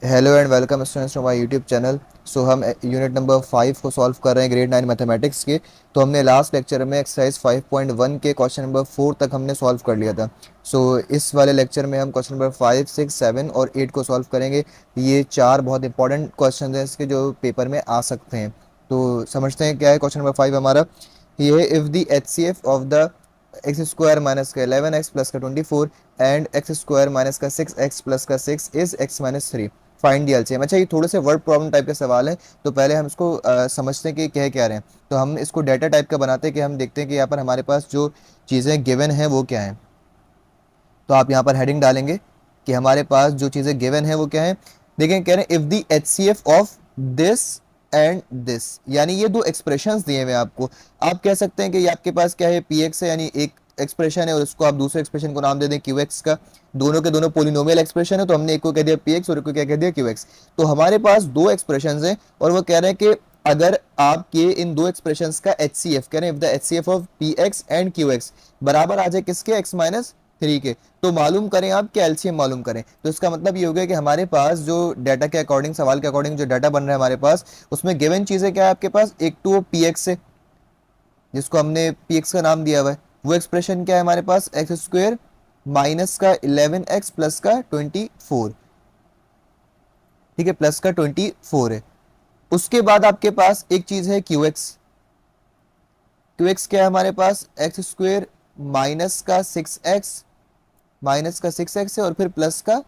Hello and welcome students to my YouTube channel. So हम unit number 5 को solve कर रहे हैं, ग्रेड 9 मैथमेटिक्स के। तो हमने लास्ट लेक्चर में एक्सरसाइज 5.1 के क्वेश्चन नंबर 4 तक हमने सॉल्व कर लिया था। इस वाले लेक्चर में हम क्वेश्चन नंबर 5, 6, 7 और 8 को सॉल्व करेंगे। ये चार बहुत इंपॉर्टेंट क्वेश्चन हैं इसके, जो पेपर में आ सकते हैं। तो समझते हैं क्या है क्वेश्चन नंबर 5 हमारा। ये है, if the H C F of the x square minus का 11x प्लस का 24 एंड एक्स स्क्वायर माइनस का 6x प्लस का 6 is x minus 3, find the LCM. अच्छा, ये थोड़े से वर्ड प्रॉब्लम टाइप के सवाल हैं, तो पहले हम इसको समझते हैं कि कह क्या रहे हैं। तो हम इसको डाटा टाइप का बनाते हैं कि हम देखते हैं कि यहाँ पर हमारे पास जो चीज़ें गिवन हैं वो क्या हैं। तो आप यहाँ पर हेडिंग डालेंगे कि हमारे पास जो चीज़ें गिवन है वो क्या है। देखें, कह रहे हैं if the H C F of this and this, यानी ये दो एक्सप्रेशंस दिए हुए हैं आपको। आप कह सकते हैं कि ये आपके पास क्या है, पी एक्स है, यानी एक एक्सप्रेशन है और उसको आप दूसरे एक्सप्रेशन को नाम दे दें क्यू एक्स का। दोनों के दोनों पोलिनोमियल एक्सप्रेशन है, तो हमने एक को कह दिया पी एक्स और एक को क्या कह दिया क्यू एक्स। तो हमारे पास दो एक्सप्रेशन हैं और वो कह रहे हैं कि अगर आपके इन दो एक्सप्रेशंस का एच सी एफ, कह रहे हैं if the H C F of p x and q x बराबर आ जाए किसके, एक्स माइनस 3 के, तो मालूम करें आप कि एलसीएम मालूम करें। तो इसका मतलब ये हो गया कि हमारे पास जो डाटा के अकॉर्डिंग, सवाल के अकॉर्डिंग जो डाटा बन रहा है हमारे पास, उसमें गिवन चीजें क्या है आपके पास, एक तो पी एक्स है जिसको हमने पी एक्स का नाम दिया हुआ है। वो एक्सप्रेशन क्या है हमारे पास, एक्स स्क्वेयर माइनस का 11x प्लस का 24, ठीक है, प्लस का 24 है। उसके बाद आपके पास एक चीज है क्यू एक्स। क्यू एक्स क्या है हमारे पास, एक्स स्क्वेयर माइनस का 6x, माइनस का 6x है और फिर प्लस का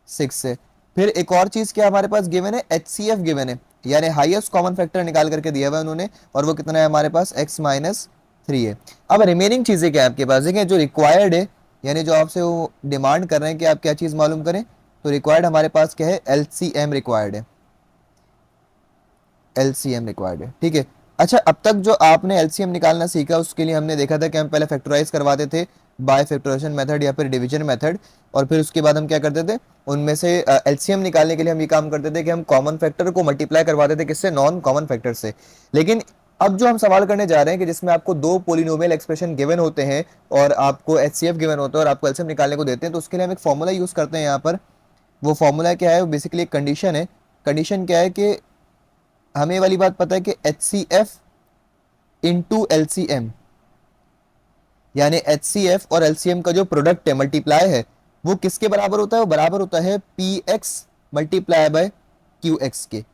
6 है। फिर एक और चीज क्या हमारे पास गिवन है, एच सी एफ गिवन है, यानी हाईएस्ट कॉमन फैक्टर निकाल करके दिया हुआ है उन्होंने, और वो कितना है हमारे पास, x माइनस 3 है। अब रिमेनिंग चीजें क्या है आपके पास, देखिए जो रिक्वायर्ड है, यानी जो आपसे वो डिमांड कर रहे हैं कि आप क्या चीज मालूम करें, तो रिक्वायर्ड हमारे पास क्या है, एल सी एम रिक्वायर्ड है। एलसीएम रिक्वायर्ड है, ठीक है। अच्छा, अब तक जो आपने एलसीएम निकालना सीखा उसके लिए हमने देखा था कि हम पहले फैक्टराइज करवाते थे बाय फैक्टराइजेशन मेथड या फिर डिवीजन मेथड, और फिर उसके बाद हम क्या करते थे, उनमें से एलसीएम निकालने के लिए हम ये काम करते थे कि हम कॉमन फैक्टर को मल्टीप्लाई करवाते थे किससे, नॉन कॉमन फैक्टर से। लेकिन अब जो हम सवाल करने जा रहे हैं कि जिसमें आपको दो पोलिनोमियल एक्सप्रेशन गिवन होते हैं और आपको एचसीएफ गिवन होता है और आपको एलसीएम निकालने को देते हैं, तो उसके लिए हम एक फॉर्मूला यूज करते हैं यहाँ पर। वो फॉर्मूला क्या है, वो बेसिकली एक कंडीशन है। कंडीशन क्या है कि हमें ये वाली बात पता है कि H C F into L C M, यानी एच सी एफ और एल सी एम का जो प्रोडक्ट है, मल्टीप्लाई है, वो किसके बराबर होता है, वो बराबर होता है p x multiply by q x के।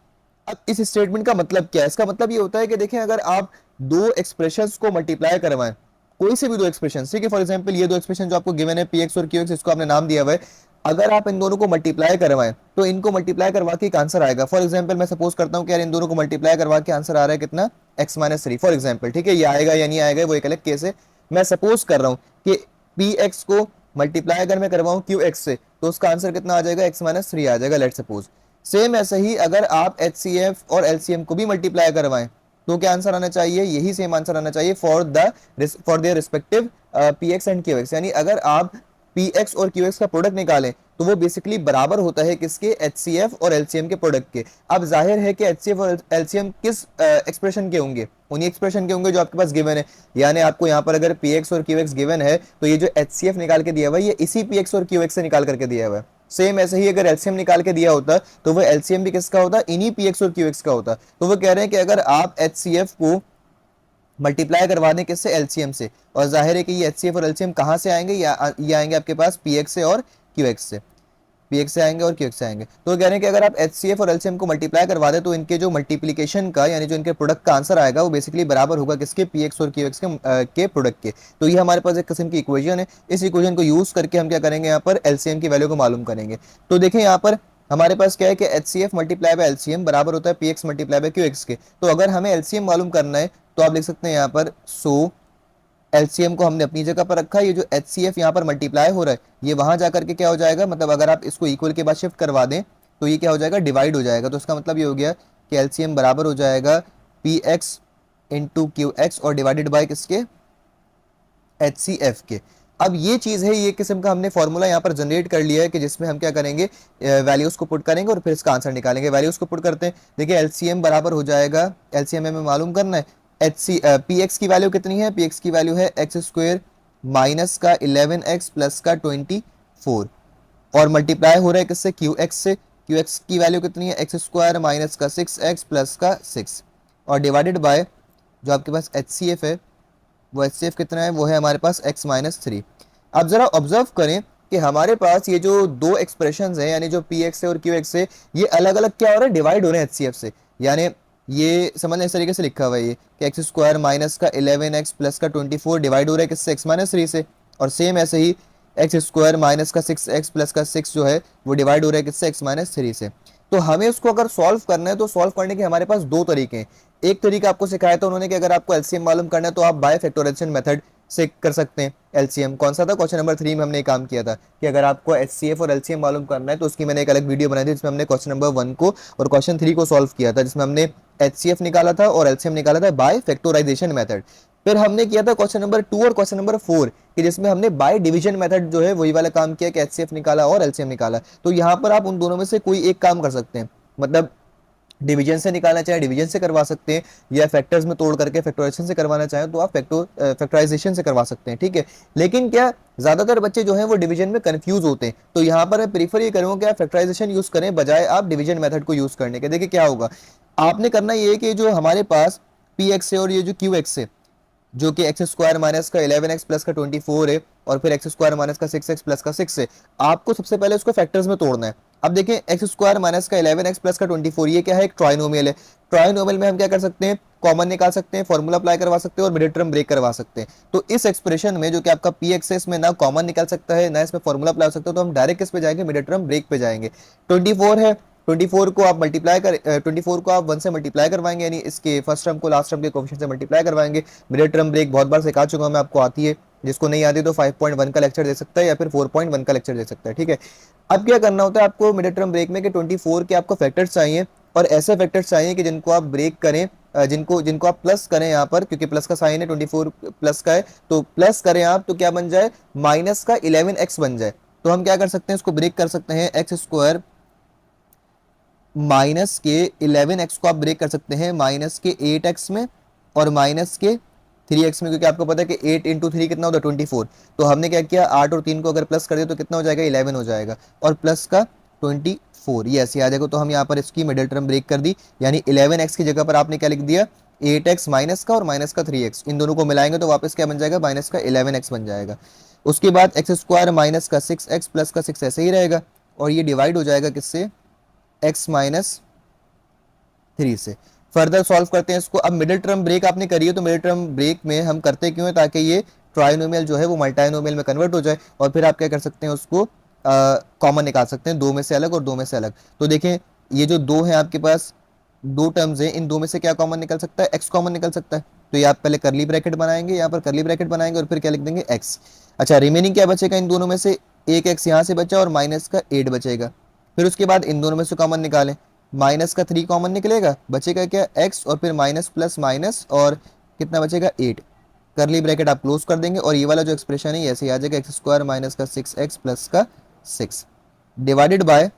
अब इस स्टेटमेंट का मतलब क्या है, इसका मतलब ये होता है कि देखें, अगर आप दो एक्सप्रेशंस को मल्टीप्लाई करवाएं, कोई से भी दो एक्सप्रेशन, ठीक है, फॉर एग्जांपल ये दो एक्सप्रेशन जो आपको गिवन है पी एक्स और क्यू एक्स, इसको आपने नाम दिया हुआ है, अगर आप इन दोनों को मल्टीप्लाई करवाएं तो इनको मल्टीप्लाई करवा के एक आंसर आएगा। फॉर एग्जांपल मैं सपोज करता हूं कि यार इन दोनों को मल्टीप्लाई करवा के आंसर आ रहा है कितना, एक्स माइनस 3, फॉर एग्जाम्पल, ठीक है। ये आएगा या नहीं आएगा वो एक अलग केस है। मैं सपोज कर रहा हूं कि पी एक्स को मल्टीप्लाई अगर मैं करवाऊं क्यू एक्स से, तो उसका आंसर कितना आ जाएगा, एक्स माइनस 3 आ जाएगा, लेट सपोज। सेम ऐसे ही अगर आप एच सी एफ और एलसीएम को भी मल्टीप्लाई करवाएं तो क्या आंसर आना चाहिए, यही सेम आंसर आना चाहिए for their respective P x and q x. यानी अगर आप पी एक्स और क्यू एक्स का प्रोडक्ट निकालें तो वो बेसिकली बराबर होता है किसके, एच सी एफ और एलसीएम के प्रोडक्ट के। अब जाहिर है कि एच सी एफ और एलसीएम किस एक्सप्रेशन के होंगे, उन्हीं एक्सप्रेशन के होंगे जो आपके पास गिवन है। यानी आपको यहाँ पर अगर पी एक्स और क्यू एक्स गिवन है तो ये जो एच सी एफ निकाल के दिया हुआ है ये इसी पी एक्स और क्यू एक्स से निकाल करके दिया हुआ है। सेम ऐसे ही अगर एलसीएम निकाल के दिया होता तो वो एलसीएम भी किसका होता, इन्हीं पी एक्स और क्यू एक्स का होता। तो वो कह रहे हैं कि अगर आप एच सी एफ को मल्टीप्लाई करवा दें किससे, एलसीएम से, और जाहिर है कि ये एचसीएफ और एलसीएम कहां से आएंगे, ये आएंगे आपके पास पीएक्स से और क्यूएक्स से, पीएक्स से आएंगे और क्यूएक्स से आएंगे। तो कह रहे हैं कि अगर आप एचसीएफ और एलसीएम को मल्टीप्लाई करवा दें तो इनके जो मल्टीप्लीकेशन का, यानी जो इनके प्रोडक्ट का आंसर आएगा वो बेसिकली बराबर होगा किसके, पीएक्स और क्यूएक्स के प्रोडक्ट के। तो ये हमारे पास एक किस्म की इक्वेशन है। इस इक्वेशन को यूज करके हम क्या करेंगे, यहाँ पर एलसीएम की वैल्यू को मालूम करेंगे। तो देखें यहाँ पर हमारे पास क्या है कि H C F multiply by LCM बराबर होता है p x multiply by q x के। तो अगर हमें एलसीएम मालूम करना है तो आप लिख सकते हैं यहाँ पर, सो एलसीएम को हमने अपनी जगह पर रखा है, ये जो एच सी एफ यहाँ पर मल्टीप्लाई हो रहा है ये वहां जाकर के क्या हो जाएगा, मतलब अगर आप इसको इक्वल के बाद शिफ्ट करवा दें तो ये क्या हो जाएगा, डिवाइड हो जाएगा। तो इसका मतलब ये हो गया कि एलसीएम बराबर हो जाएगा P x into q x और डिवाइडेड बाई किसके, एच सी एफ के। अब ये चीज है, ये किस्म का हमने फॉर्मूला यहाँ पर जनरेट कर लिया है कि जिसमें हम क्या करेंगे, वैल्यूज को पुट करेंगे और फिर इसका आंसर निकालेंगे। वैल्यूज को पुट करते हैं, देखिए एलसीएम बराबर हो जाएगा, एलसीएम हमें मालूम करना है, एच सी पी एक्स की वैल्यू कितनी है, पी एक्स की वैल्यू है एक्स स्क्वेयर माइनस का 11x प्लस का 24, और मल्टीप्लाई हो रहा है किससे, क्यू एक्स से। क्यू एक्स की वैल्यू कितनी है, एक्स स्क्वायर माइनस का 6x प्लस का 6 और डिवाइडेड बाय जो आपके पास एच सी एफ है, वो एच सी एफ कितना है, वो है हमारे पास x माइनस 3। अब जरा ऑब्जर्व करें कि हमारे पास ये जो दो एक्सप्रेशंस हैं, यानी जो पी एक्स है और क्यू एक्स है, ये अलग अलग क्या हो रहा है, डिवाइड हो रहे हैं एच सी एफ से। यानी ये समझना इस तरीके से लिखा हुआ है ये कि एक्स स्क्वायर माइनस का 11x प्लस का 24 डिवाइड हो रहा है किससे, x माइनस 3 से। और सेम ऐसे ही एक्स स्क्वायर माइनस का 6x प्लस का 6 जो है वो डिवाइड हो रहा है किससे, x माइनस 3 से। तो हमें उसको अगर सॉल्व करना है तो सॉल्व करने के हमारे पास दो तरीके हैं। एक तरीका आपको सिखाया था उन्होंने कि अगर आपको एलसीएम मालूम करना है तो आप बाय फैक्टराइजेशन मेथड से कर सकते हैं। एलसीएम कौन सा था, क्वेश्चन नंबर 3 में हमने ये काम किया था कि अगर आपको एचसीएफ और एलसीएम मालूम करना है तो उसकी मैंने एक अलग वीडियो बनाई थी जिसमें हमने क्वेश्चन नंबर 1 को और क्वेश्चन 3 को सॉल्व किया था, जिसमें हमने एचसीएफ निकाला था और एलसीएम निकाला था बाय फैक्टराइजेशन मेथड। फिर हमने किया था क्वेश्चन नंबर 2 और क्वेश्चन नंबर 4 कि जिसमें हमने बाय डिवीजन मेथड जो है वही वाला काम किया कि एचसीएफ निकाला और एलसीएम निकाला। तो यहाँ पर आप उन दोनों में से कोई एक काम कर सकते हैं, मतलब डिवीजन से निकालना चाहे डिवीजन से करवा सकते हैं, या फैक्टर्स में तोड़ करके फैक्टराइजेशन से करवाना चाहें तो आप फैक्टराइजेशन से करवा सकते हैं, ठीक है। लेकिन क्या ज्यादातर बच्चे जो हैं वो डिवीजन में कंफ्यूज होते हैं, तो यहाँ पर मैं प्रीफर ये करूँगा कि आप फैक्टराइजेशन यूज करें बजाय आप डिवीजन मेथड को यूज करने के। देखिए क्या होगा, आपने करना ये है कि जो हमारे पास पी एक्स है और ये जो क्यू एक्स है, जो कि एक्स स्क्वायर माइनस का 11x प्लस का 24 है और फिर एक्स स्क्वायर माइनस का 6x प्लस का 6 है, आपको सबसे पहले उसको फैक्टर्स में तोड़ना है। अब देखें एक्स स्क्वायर माइनस का 11x प्लस का 24 ये क्या है, एक ट्राइनोमियल है। ट्राइनोमियल में हम क्या कर सकते हैं, कॉमन निकाल सकते हैं, फॉर्मूला अप्लाई करवा सकते हैं और मिड टर्म ब्रेक करवा सकते हैं। तो इस एक्सप्रेशन में जो कि आपका पी एक्स है, इसमें ना कॉमन निकल सकता है ना इसमें फॉर्मूला अप्लाई हो सकता है, तो हम डायरेक्ट किस पे जाएंगे, मिड टर्म ब्रेक पे जाएंगे। 24 है, 24 को आप मल्टीप्लाई कर 24 को आप 1 से मल्टीप्लाई करवाएंगे, यानी इसके फर्स्ट टर्म को लास्ट टर्म के कोएफिशिएंट से मल्टीप्लाई करवाएंगे। मिड टर्म ब्रेक बहुत बार सिखा चुका हूं मैं, आपको आती है, जिसको नहीं आती तो 5.1 का लेक्चर दे सकता है या फिर 4.1 का लेक्चर दे सकता है, ठीक है। अब क्या करना होता है आपको मिड टर्म ब्रेक में कि 24 के आपको फैक्टर्स चाहिए और ऐसे फैक्टर्स चाहिए कि जिनको आप ब्रेक करें, जिनको जिनको आप प्लस करें यहाँ पर, क्योंकि प्लस का साइन है 24 प्लस का है, तो प्लस करें आप तो क्या बन जाए, माइनस का 11x बन जाए। तो हम क्या कर सकते हैं, इसको ब्रेक कर सकते हैं, एक्स स्क्वायर माइनस के 11x को आप ब्रेक कर सकते हैं माइनस के 8x में और माइनस के 3x में, क्योंकि आपको पता है कि 8 इंटू 3 कितना होता है 24। तो हमने क्या किया, 8 और 3 को अगर प्लस कर दिया तो कितना हो जाएगा, 11 हो जाएगा और प्लस का 24 ये ऐसे आ जाएगा। तो हम यहाँ पर इसकी मिडिल टर्म ब्रेक कर दी, यानी 11x की जगह पर आपने क्या लिख दिया, 8x माइनस का और माइनस का 3x, इन दोनों को मिलाएंगे तो वापस क्या बन जाएगा, माइनस का 11x बन जाएगा। उसके बाद एक्स स्क्वायर माइनस का 6x प्लस का 6 ऐसे ही रहेगा और ये डिवाइड हो जाएगा किससे, x माइनस 3 से। फर्दर सॉल्व करते हैं इसको। अब मिडिल टर्म ब्रेक आपने करी है तो मिडिल टर्म ब्रेक में हम करते क्यों है, ताकि ये ट्राइनोमियल जो है वो मल्टाइनोमियल में कन्वर्ट हो जाए और फिर आप क्या कर सकते हैं, उसको कॉमन निकाल सकते हैं, दो में से अलग और दो में से अलग। तो देखें ये जो दो है आपके पास, दो टर्म्स है, इन दो में से क्या कॉमन निकल सकता है, एक्स कॉमन निकल सकता है। तो ये आप पहले करली ब्रैकेट बनाएंगे, यहाँ पर करली ब्रैकेट बनाएंगे और फिर क्या लिख देंगे, एक्स। अच्छा रिमेनिंग क्या बचेगा इन दोनों में से, एक एक्स यहाँ से बचा और माइनस का 8 बचेगा। फिर उसके बाद इन दोनों में से कॉमन निकालें, माइनस का 3 कॉमन निकलेगा, बचेगा क्या, एक्स और फिर माइनस प्लस माइनस और कितना बचेगा, 8। करली ब्रैकेट आप क्लोज कर देंगे और ये वाला जो एक्सप्रेशन है ऐसे ही आ जाएगा, एक्स स्क्वायर माइनस का 6x प्लस का 6 डिवाइडेड बाय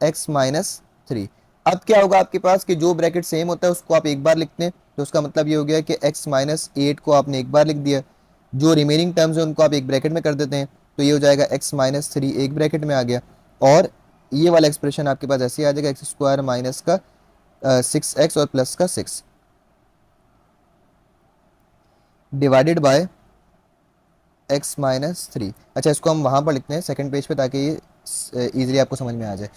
एक्स माइनस 3। अब क्या होगा आपके पास कि जो ब्रैकेट सेम होता है उसको आप एक बार लिखते हैं, तो उसका मतलब ये हो गया कि x माइनस 8 को आपने एक बार लिख दिया, जो रिमेनिंग टर्म्स है उनको आप एक ब्रैकेट में कर देते हैं, तो ये हो जाएगा x माइनस 3 एक ब्रैकेट में आ गया और ये वाला एक्सप्रेशन आपके पास ऐसे ही आ जाएगा, एक्स स्क्वायर माइनस का 6x और प्लस का 6 डिवाइडेड बाय x माइनस 3। अच्छा इसको हम वहाँ पर लिखते हैं सेकंड पेज पे ताकि ये इजीली आपको समझ में आ जाए।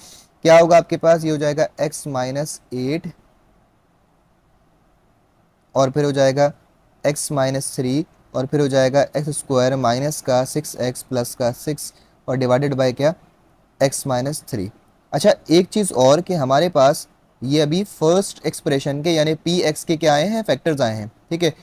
क्या होगा आपके पास, ये हो जाएगा x माइनस 8 और फिर हो जाएगा x माइनस 3 और फिर हो जाएगा एक्स स्क्वायर माइनस का 6x प्लस का 6 और डिवाइडेड बाय क्या, x माइनस 3। अच्छा एक चीज़ और कि हमारे पास ये अभी फर्स्ट एक्सप्रेशन के यानी पी एक्स के क्या आए हैं, फैक्टर्स आए हैं, ठीक है।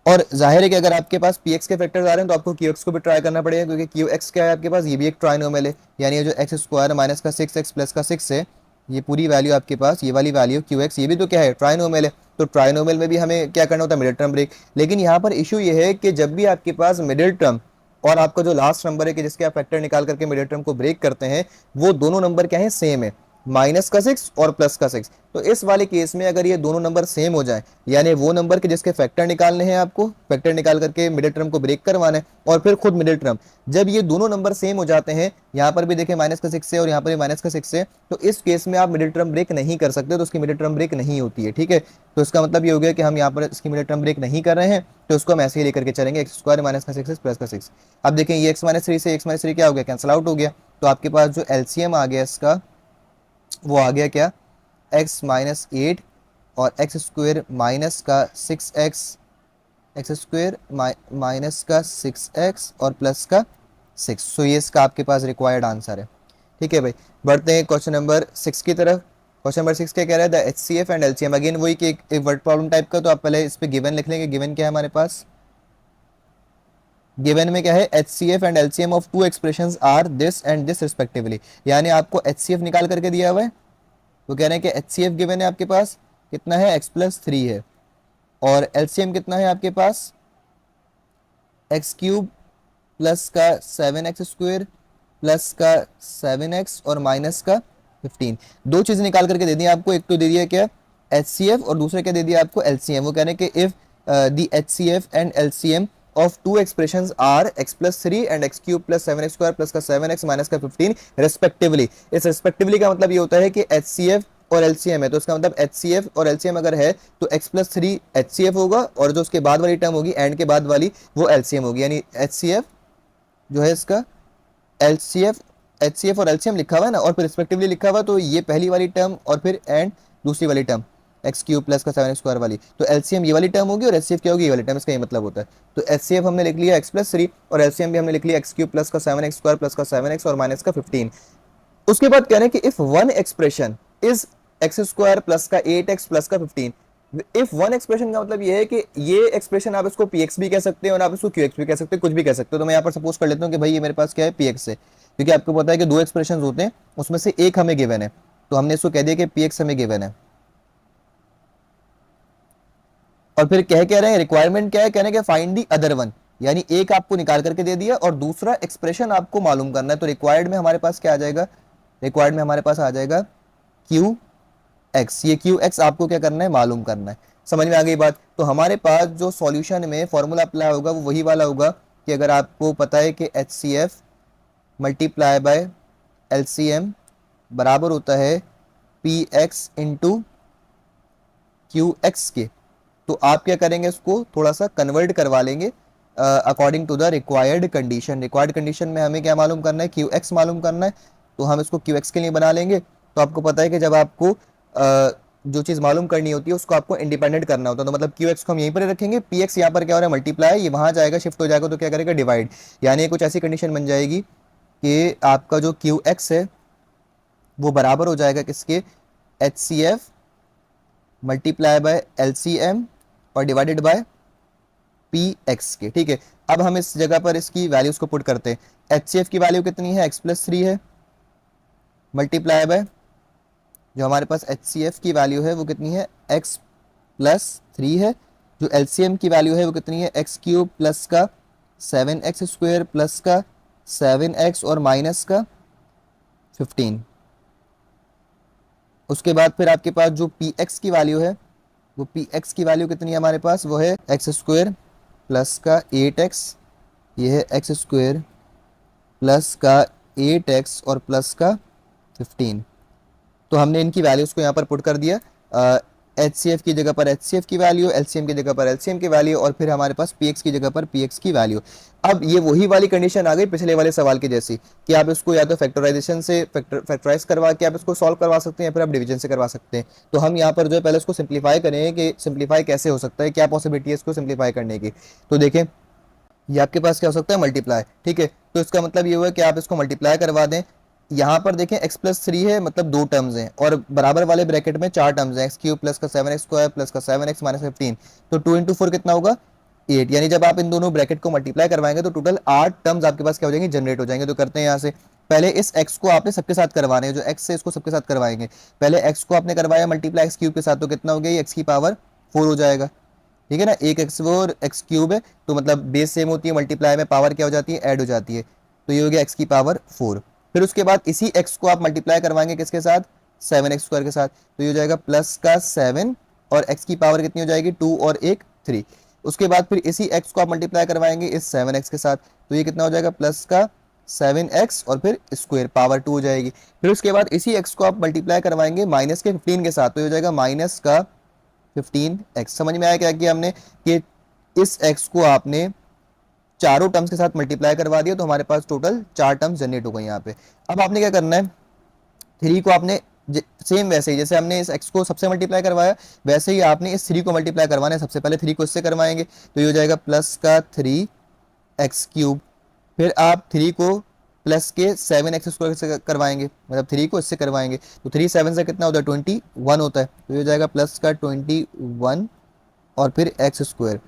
और जाहिर है कि अगर आपके पास पी एक्स के फैक्टर्स आ रहे हैं तो आपको क्यू एक्स को भी ट्राई करना पड़ेगा, क्योंकि क्यू एक्स क्या है आपके पास, ये भी एक ट्राइनोमियल है, यानी ये जो एक्स स्क्वायर माइनस का 6x प्लस का 6 है, ये पूरी वैल्यू आपके पास, ये वाली वैल्यू क्यू एक्स, ये भी तो क्या है, ट्राइनोमियल है। तो ट्राइनोमियल में भी हमें क्या करना होता है, मिडिल टर्म ब्रेक। लेकिन यहाँ पर इशू ये है कि जब भी आपके पास मिडिल टर्म और आपका जो लास्ट नंबर है कि जिसके आप फैक्टर निकाल करके मिडिल टर्म को ब्रेक करते हैं, वो दोनों नंबर क्या है, सेम है। माइनस का 6 और प्लस का 6। तो इस वाले केस में अगर ये दोनों नंबर सेम हो जाए, यानी वो नंबर के जिसके फैक्टर निकालने हैं, आपको फैक्टर निकाल करके मिडिल टर्म को ब्रेक करवाना है और फिर खुद मिडिल टर्म, जब ये दोनों नंबर सेम हो जाते हैं, यहाँ पर भी देखें माइनस का 6 से और यहाँ पर भी माइनस का 6 से, तो इस केस में आप मिडिल टर्म ब्रेक नहीं कर सकते, तो उसकी मिडिल टर्म ब्रेक नहीं होती है। ठीक है, तो इसका मतलब ये हो गया कि हम यहाँ पर इसकी मिडिल टर्म ब्रेक नहीं कर रहे हैं, तो उसको हम ऐसे ही लेकर के चलेंगे, एक्स स्क्वायर माइनस का 6 प्लस का 6। अब देखें ये एक्स माइनस 3 से एक्स माइनस 3 क्या हो गया, कैंसिल आउट हो गया। तो आपके पास जो एलसीएम आ गया इसका, वो आ गया क्या, एक्स माइनस 8 और एक्स स्क्वेयर माइनस का 6x, एक्स स्क्वेयर माइनस का 6x और प्लस का 6। सो ये इसका आपके पास रिक्वायर्ड आंसर है। ठीक है भाई, बढ़ते हैं क्वेश्चन नंबर 6 की तरफ। क्वेश्चन नंबर 6 क्या कह रहा है, the HCF and LCM, again वही कि एक वर्ड प्रॉब्लम टाइप का, तो आप पहले इस पे गिवन लिख लेंगे। गिवन क्या है हमारे पास, गिवन में क्या है, HCF and LCM of two expressions are this and this respectively, यानी आपको एचसीएफ निकाल करके दिया हुआ है। वो कह रहे हैं कि एचसीएफ गिवन है आपके पास कितना है, x प्लस 3 है, और एलसीएम कितना है आपके पास, एक्स क्यूब प्लस का 7x स्क्वेयर प्लस का 7x और माइनस का 15। दो चीज़ें निकाल करके दे दी आपको, एक तो दे दिया क्या एचसीएफ और दूसरा क्या दे दिया आपको एलसीएम। वो कह रहे हैं कि if the HCF and LCM of two expressions are x plus 3 and x cube plus 7x square plus का 7x माइनस का 15 रेस्पेक्टिवली। इस रेस्पेक्टिवली का मतलब ये होता है कि एचसीएफ और एलसीएम है, तो इसका मतलब एचसीएफ और एलसीएम अगर है तो x प्लस 3 एचसीएफ होगा, और जो उसके बाद वाली टर्म होगी एंड के बाद वाली वो एलसीएम होगी, यानी एचसीएफ जो है इसका एलसीएफ, एचसीएफ और एलसीएम लिखा हुआ है ना, और फिर रिस्पेक्टिवली लिखा हुआ, तो ये पहली वाली टर्म और फिर एंड दूसरी वाली टर्म एक्स क्यूब प्लस का 7x स्क्वायर वाली, तो एलसीएम ये वाली टर्म होगी और एचसीएफ क्या होगी, ये वाली टर्म। इसका ये मतलब होता है, तो एचसीएफ हमने लिख लिया x प्लस 3 और एलसीएम भी हमने लिख लिया एक्स क्यूब प्लस का 7x स्क्वायर प्लस का 7x और माइनस का 15। उसके बाद कह रहे हैं कि if one expression is x square plus का 8x प्लस का 15। इफ वन एक्सप्रेशन का मतलब ये है कि ये एक्सप्रेशन आप इसको px भी कह सकते हैं और आप इसको qx भी कह सकते हैं, कुछ भी कह सकते हो। तो मैं यहाँ पर सपोज कर लेता हूँ कि भाई ये मेरे पास क्या है, px है, क्योंकि आपको पता है कि दो एक्सप्रेशन होते हैं, उसमें से एक हमें गिवन है, तो हमने इसको कह दिया कि px हमें गिवन है। और फिर कह रहे हैं रिक्वायरमेंट क्या है, कहने के फाइंड दी अदर वन, यानी एक आपको निकाल करके दे दिया और दूसरा एक्सप्रेशन आपको मालूम करना है। तो रिक्वायर्ड में हमारे पास क्या आ जाएगा, रिक्वायर्ड में हमारे पास आ जाएगा क्यू एक्स, ये क्यू एक्स आपको क्या करना है, मालूम करना है। समझ में आ गई बात। तो हमारे पास जो सॉल्यूशन में फॉर्मूला अप्लाई होगा वो वही वाला होगा कि अगर आपको पता है कि H C F multiply by L C M बराबर होता है p x into q x के, तो आप क्या करेंगे, इसको थोड़ा सा कन्वर्ट करवा लेंगे according to the required condition. Required condition में हमें क्या मालूम करना है, क्यू एक्स मालूम करना है, तो हम इसको क्यू एक्स के लिए बना लेंगे। तो आपको पता है कि जब आपको जो चीज़ मालूम करनी होती है उसको आपको इंडिपेंडेंट करना होता है, तो मतलब क्यू एक्स को हम यहीं पर रखेंगे, पी एक्स यहाँ पर क्या हो रहा है, मल्टीप्लाई, ये वहाँ जाएगा शिफ्ट हो जाएगा, तो क्या करेगा, डिवाइड। यानी कुछ ऐसी कंडीशन बन जाएगी कि आपका जो क्यू एक्स है वो बराबर हो जाएगा किसके, H C F multiply by L C M और डिवाइडेड बाय पी एक्स के। ठीक है, अब हम इस जगह पर इसकी वैल्यूज को पुट करते हैं। एच सी एफ की वैल्यू कितनी है, एक्स प्लस 3 है, मल्टीप्लाई बाय जो हमारे पास एच सी एफ की वैल्यू है वो कितनी है, एक्स प्लस 3 है, जो एल सी एम की वैल्यू है वो कितनी है, एक्स क्यूब प्लस का 7x स्क्वेयर प्लस का 7x और माइनस का 15। उसके बाद फिर आपके पास जो पी एक्स की वैल्यू है, वो पी एक्स की वैल्यू कितनी है हमारे पास, वो है एक्स स्क्वेयर प्लस का 8x, ये है एक्स स्क्वेयर प्लस का 8x और प्लस का 15। तो हमने इनकी वैल्यूज़ को यहाँ पर पुट कर दिया, एच सी एफ की जगह पर एच सी एफ की वैल्यू, एल सी एम की जगह पर एल सी एम की वैल्यू, और फिर हमारे पास पी एक्स की जगह पर पी एक्स की वैल्यू। अब ये वही वाली कंडीशन आ गई पिछले वाले सवाल की जैसी कि आप इसको या तो फैक्टराइजेशन से फैक्टराइज करवा के आप इसको सॉल्व करवा सकते हैं, या फिर आप डिवीजन से करवा सकते हैं। तो हम यहाँ पर जो है पहले इसको सिंप्लीफाई करें कि सिंप्लीफाई कैसे हो सकता है, क्या पॉसिबिलिटी है इसको सिंप्लीफाई करने की। तो देखें ये आपके पास क्या हो सकता है, मल्टीप्लाई। ठीक है, तो इसका मतलब ये हुआ कि आप इसको मल्टीप्लाई करवा दें। यहाँ पर देखें x प्लस 3 है, मतलब दो टर्म्स हैं, और बराबर वाले ब्रैकेट में चार टर्म्स हैं, एक्स क्यूब प्लस का 7x स्क्वायर प्लस का 7x माइनस 15। तो 2 इंटू 4 कितना होगा, 8। यानी जब आप इन दोनों ब्रैकेट को मल्टीप्लाई करवाएंगे तो टोटल 8 टर्म्स आपके पास क्या हो जाएंगे, जनरेट हो जाएंगे। तो करते हैं यहाँ से, पहले इस x को आपने सबके साथ करवाने हैं, जो x है इसको सबके साथ करवाएंगे। पहले x को आपने करवाया मल्टीप्लाई एक्स क्यूब के साथ, तो कितना हो गया, x की पावर 4 हो जाएगा। ठीक है ना, एक एक्स और एक्स क्यूब है, तो मतलब बेस सेम होती है, मल्टीप्लाई में पावर क्या हो जाती है, ऐड हो जाती है, तो ये हो गया एक्स की पावर 4। फिर उसके बाद इसी एक्स को आप मल्टीप्लाई करवाएंगे किसके साथ, 7x² के साथ, तो ये हो जाएगा प्लस का 7 और x की पावर कितनी हो जाएगी 2 और एक 3। उसके बाद फिर इसी x को आप मल्टीप्लाई करवाएंगे इस 7x के साथ, तो ये कितना हो जाएगा प्लस का 7x और फिर स्क्वायर पावर 2 हो जाएगी। फिर उसके बाद इसी x को आप मल्टीप्लाई करवाएंगे माइनस के 15 के साथ, तो ये हो जाएगा माइनस का 15x। समझ में आया क्या किया हमने कि इस x को आपने चारों टर्म्स के साथ मल्टीप्लाई करवा दिया, तो हमारे पास टोटल 4 टर्म्स जनरेट हो गई यहाँ पे। अब आपने क्या करना है, 3 को आपने सेम वैसे ही जैसे हमने इस x को सबसे मल्टीप्लाई करवाया, वैसे ही आपने इस 3 को मल्टीप्लाई करवाना है। सबसे पहले 3 को इससे करवाएंगे, तो ये हो जाएगा प्लस का 3x³। फिर आप 3 को प्लस के 7x² से करवाएंगे, मतलब 3 को इससे करवाएंगे, तो 3 7 से कितना होता है 21 होता है, तो ये हो जाएगा प्लस का 21 और फिर x²।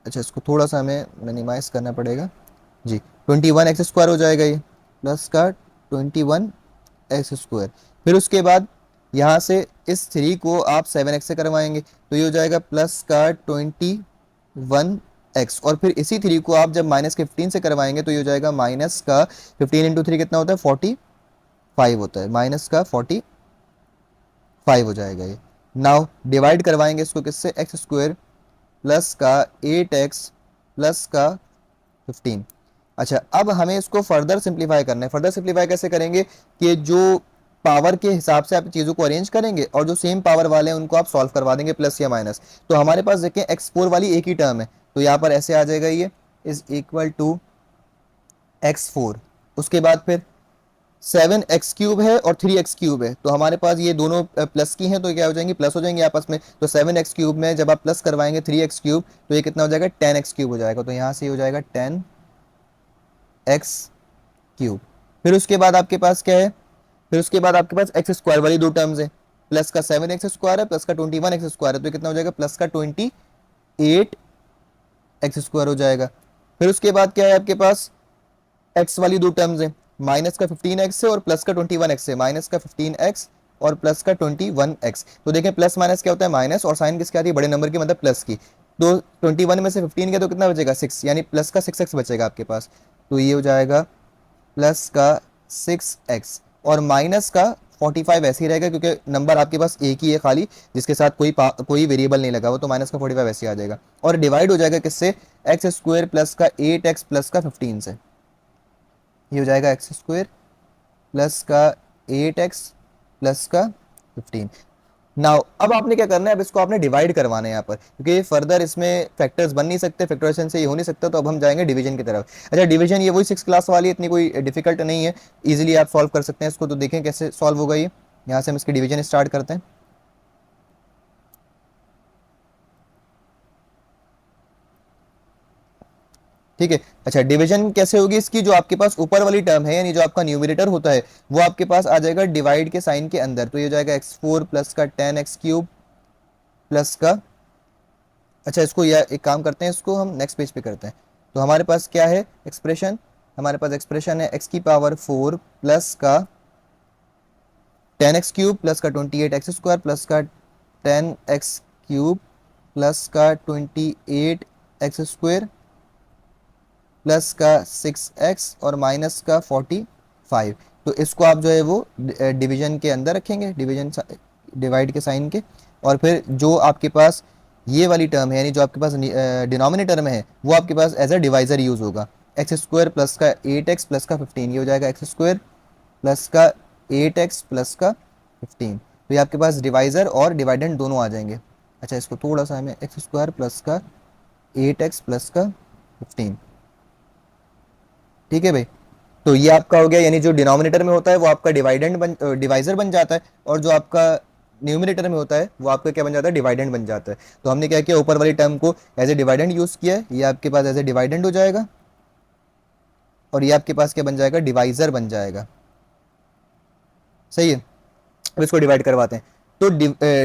अच्छा, इसको थोड़ा सा हमें मिनिमाइज करना पड़ेगा जी। 21x² हो जाएगा ये, प्लस का 21x²। फिर उसके बाद यहाँ से इस 3 को आप 7x से करवाएंगे, तो ये हो जाएगा प्लस का 21x। और फिर इसी 3 को आप जब माइनस के 15 से करवाएंगे, तो ये हो जाएगा माइनस का 15 इंटू 3 कितना होता है 45 होता है, माइनस का 45 हो जाएगा ये। नाउ डिवाइड करवाएंगे इसको किससे, x² प्लस का 8x प्लस का 15। अच्छा, अब हमें इसको फर्दर सिंप्लीफाई करना है। फर्दर सिंप्लीफाई कैसे करेंगे कि जो पावर के हिसाब से आप चीज़ों को अरेंज करेंगे और जो सेम पावर वाले हैं उनको आप सॉल्व करवा देंगे प्लस या माइनस। तो हमारे पास देखें x4 वाली एक ही टर्म है, तो यहाँ पर ऐसे आ जाएगा ये इज इक्वल टू x4। उसके बाद फिर 7x³ है और 3x³ है, तो हमारे पास ये दोनों प्लस की हैं, तो क्या हो जाएंगी प्लस हो जाएंगे आपस में। तो 7x³ में जब आप प्लस करवाएंगे 3x³, तो ये कितना हो जाएगा 10x³ हो जाएगा, तो यहाँ से हो जाएगा 10x³। फिर उसके बाद आपके पास क्या है, फिर उसके बाद आपके पास x² वाली दो टर्म्स है, प्लस का 7x² है प्लस का 21x² है, तो कितना हो जाएगा प्लस का 28x² हो जाएगा। फिर उसके बाद क्या है आपके पास x वाली दो टर्म्स है, माइनस का 15x है और प्लस का 21x है, माइनस का 15x और प्लस का 21x। तो देखें प्लस माइनस क्या होता है माइनस, और साइन किसकी आती है बड़े नंबर की, मतलब प्लस की। तो 21 में से 15 के तो कितना बचेगा 6, यानी प्लस का 6x बचेगा आपके पास, तो ये हो जाएगा प्लस का 6x और माइनस का 45 ऐसे ही रहेगा क्योंकि नंबर आपके पास एक ही है खाली जिसके साथ कोई वेरिएबल नहीं लगा हुआ, तो माइनस का 45 ऐसे ही आ जाएगा। और डिवाइड हो जाएगा किससे, x² प्लस का 8x प्लस का 15 से। ये हो जाएगा x² प्लस का 8x प्लस का 15। नाउ अब आपने क्या करना है, अब इसको आपने डिवाइड करवाना है यहाँ पर, क्योंकि फर्दर इसमें फैक्टर्स बन नहीं सकते, फैक्टराइजेशन से ये हो नहीं सकता, तो अब हम जाएंगे डिवीजन की तरफ। अच्छा, डिवीजन ये वही 6 क्लास वाली है, इतनी कोई डिफिकल्ट नहीं है, इजीली आप सॉल्व कर सकते हैं इसको। तो देखें कैसे सॉल्व होगा ये। यहाँ से हम इसकी डिवीजन स्टार्ट करते हैं। ठीक है, अच्छा डिवीजन कैसे होगी इसकी, जो आपके पास ऊपर वाली टर्म है यानी जो आपका न्यूमरेटर होता है वो आपके पास आ जाएगा डिवाइड के साइन के अंदर, तो ये हो जाएगा x4 प्लस का 10x³ प्लस का, अच्छा इसको या एक काम करते हैं, इसको हम नेक्स्ट पेज पे करते हैं। तो हमारे पास क्या है एक्सप्रेशन, हमारे पास एक्सप्रेशन है x की पावर 4 प्लस का 10x³ प्लस का 28x² प्लस का 10x³ प्लस का 28x² प्लस का 6x और माइनस का 45। तो इसको आप जो है वो डिवीजन के अंदर रखेंगे, डिवीजन डिवाइड के साइन के। और फिर जो आपके पास ये वाली टर्म है यानी जो आपके पास डिनोमिनेटर में है वो आपके पास एज अ डिवाइजर यूज होगा, x² प्लस का 8x प्लस का 15। ये हो जाएगा x² प्लस का 8x प्लस का 15। तो ये आपके पास डिवाइजर और डिवाइडेंड दोनों आ जाएंगे। अच्छा, इसको थोड़ा सा हमें x² प्लस का 8x प्लस का 15, ठीक है भाई। तो ये आपका हो गया, यानी जो डिनोमिनेटर में होता है वो आपका डिवाइजर बन जाता है, और जो आपका न्यूमिनेटर में होता है वो आपका क्या बन जाता है, डिवाइडेंड बन जाता है। तो हमने क्या किया, ऊपर वाली टर्म को एज ए डिवाइडेंड यूज किया है, ये आपके पास एज ए डिवाइडेंड हो जाएगा, और ये आपके पास क्या बन जाएगा, डिवाइजर बन जाएगा। सही है, अब इसको डिवाइड करवाते हैं। तो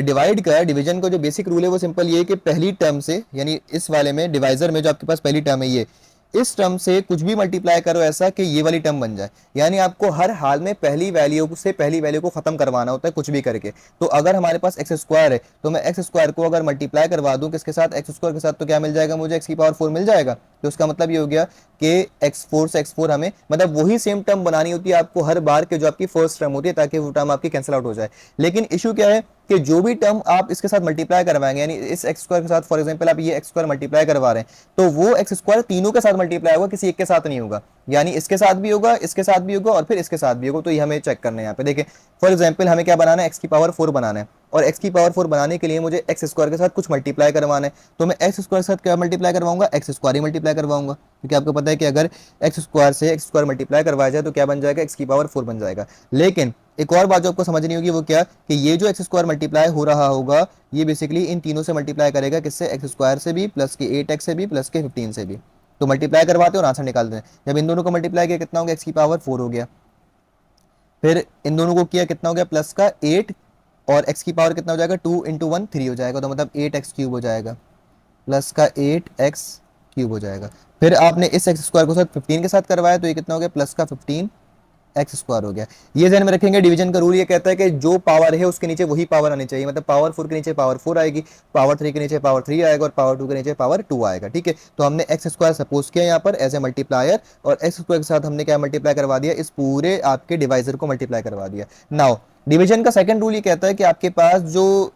डिवाइड का डिवीजन का जो बेसिक रूल है वो सिंपल ये है कि पहली टर्म से, यानी इस वाले में डिवाइजर में जो आपके पास पहली टर्म है ये, इस टर्म से कुछ भी मल्टीप्लाई करो ऐसा कि ये वाली टर्म बन जाए, यानी आपको हर हाल में पहली वैल्यू से पहली वैल्यू को खत्म करवाना होता है कुछ भी करके। तो अगर हमारे पास एक्स स्क्वायर है तो मैं एक्स स्क्वायर को अगर मल्टीप्लाई करवा दूं किसके साथ, एक्स स्क्वायर के साथ, तो क्या मिल जाएगा मुझे, एक्स की पावर 4 मिल जाएगा। तो उसका मतलब ये हो गया कि x4 से x4 हमें मतलब वही सेम टर्म बनानी होती है आपको हर बार के जो आपकी फर्स्ट टर्म होती है, ताकि वो टर्म आपकी कैंसिल आउट हो जाए। लेकिन इशू क्या है कि जो भी टर्म आप इसके साथ मल्टीप्लाई करवाएंगे, यानी इस एक्स स्क्वायर के साथ फॉर एग्जांपल आप ये एक्स स्क्वायर मल्टीप्लाई करवा रहे हैं, तो वो एक्स स्क्वायर तीनों के साथ मल्टीप्लाई होगा, किसी एक के साथ नहीं होगा। यानी इसके साथ भी होगा, इसके साथ भी होगा और फिर इसके साथ भी होगा। तो ये हमें चेक करना है यहाँ पे। देखिए फॉर एग्जांपल हमें क्या बनाना है, एक्स की पावर 4 बनाना है, और एक्स की पावर 4 बनाने के लिए मुझे एक्स स्क्वायर के साथ कुछ मल्टीप्लाई करवाना है। तो मैं एक्स स्क्वायर के साथ क्या मल्टीप्लाई करवाऊंगा, एक्स स्क्वायर ही मल्टीप्लाई करवाऊंगा, क्योंकि आपको पता है कि अगर एक्स स्क्वायर से एक्स स्क्वायर मल्टीप्लाई करवाया जाए तो क्या बन जाएगा, एक्स की पावर 4 बन जाएगा। लेकिन एक और बात जो आपको समझनी होगी वो क्या, कि ये जो एक्स स्क्वायर मल्टीप्लाई हो रहा होगा ये बेसिकली इन तीनों से मल्टीप्लाई करेगा, किससे, एक्स स्क्वायर से भी, प्लस के 8x से भी, प्लस के 15 से भी। तो मल्टीप्लाई करवाते हैं और आंसर निकालते हैं। जब इन दोनों को मल्टीप्लाई किया कितना हो गया, एक्स की पावर 4 हो गया। फिर इन दोनों को किया कितना हो गया, प्लस का 8, और एक्स की पावर कितना हो जाएगा, 2 इंटू 1 3 हो जाएगा, तो मतलब 8x क्यूब हो जाएगा, प्लस का 8x क्यूब हो जाएगा। फिर आपने इस एक्स स्क्वायर को साथ 15 के साथ करवाया तो ये कितना हो गया, प्लस का 15 एक्स स्क्वायर हो गया। ये ध्यान में रखेंगे, डिवीजन का रूल ये कहता है कि जो पावर है उसके नीचे वही पावर आनी चाहिए, मतलब पावर 4 के नीचे पावर 4 आएगी, पावर 3 के नीचे पावर 3 आएगा, और पावर 2 के नीचे पावर 2 आएगा। ठीक है, तो हमने एक्स स्क्वायर सपोज किया यहाँ पर एज ए मल्टीप्लायर, और एक्स स्क्वायर के साथ हमने क्या मल्टीप्लाई करवा दिया, इस पूरे आपके डिवाइजर को मल्टीप्लाई करवा दिया। नाउ डिवीजन का सेकंड रूल ये कहता है कि आपके पास जो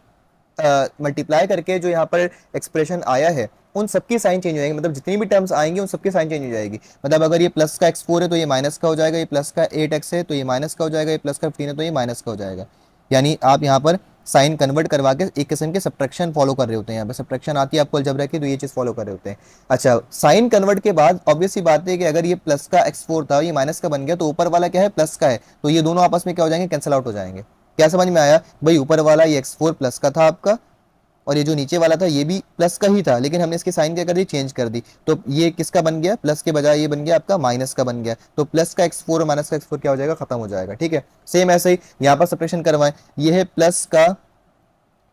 मल्टीप्लाई करके जो यहाँ पर एक्सप्रेशन आया है उन सबकी साइन चेंज हो जाएंगे, मतलब जितनी भी टर्म्स आएंगी उन सबकी साइन चेंज हो जाएगी। मतलब अगर ये प्लस का x4 है तो ये माइनस का हो जाएगा, ये प्लस का 8x है तो ये माइनस का हो जाएगा, ये प्लस का 15 है तो ये माइनस का हो जाएगा। यानी आप यहाँ पर साइन कन्वर्ट करवा के एक किस्म के सब्ट्रैक्शन फॉलो कर रहे होते हैं। यहाँ पे सब्ट्रैक्शन आती है आपको अलजेब्रा की, तो ये चीज़ फॉलो कर रहे होते हैं। अच्छा, साइन कन्वर्ट के बाद ऑब्वियस सी बात है कि अगर ये प्लस का x4 था ये माइनस का बन गया, तो ऊपर वाला क्या है, प्लस का है, तो ये दोनों आपस में क्या हो जाएंगे, कैंसिल आउट हो जाएंगे। क्या समझ में आया भाई, ऊपर वाला ये x4 प्लस का था आपका, और ये जो नीचे वाला था ये भी प्लस का ही था, लेकिन हमने इसकी साइन क्या कर दी, चेंज कर दी, तो ये किसका बन गया, प्लस के बजाय ये बन गया आपका माइनस का बन गया। तो प्लस का x4 और माइनस का x4 क्या हो जाएगा, खत्म हो जाएगा। ठीक है, सेम ऐसे ही यहाँ पर सब्ट्रैक्शन करवाएं, ये है प्लस का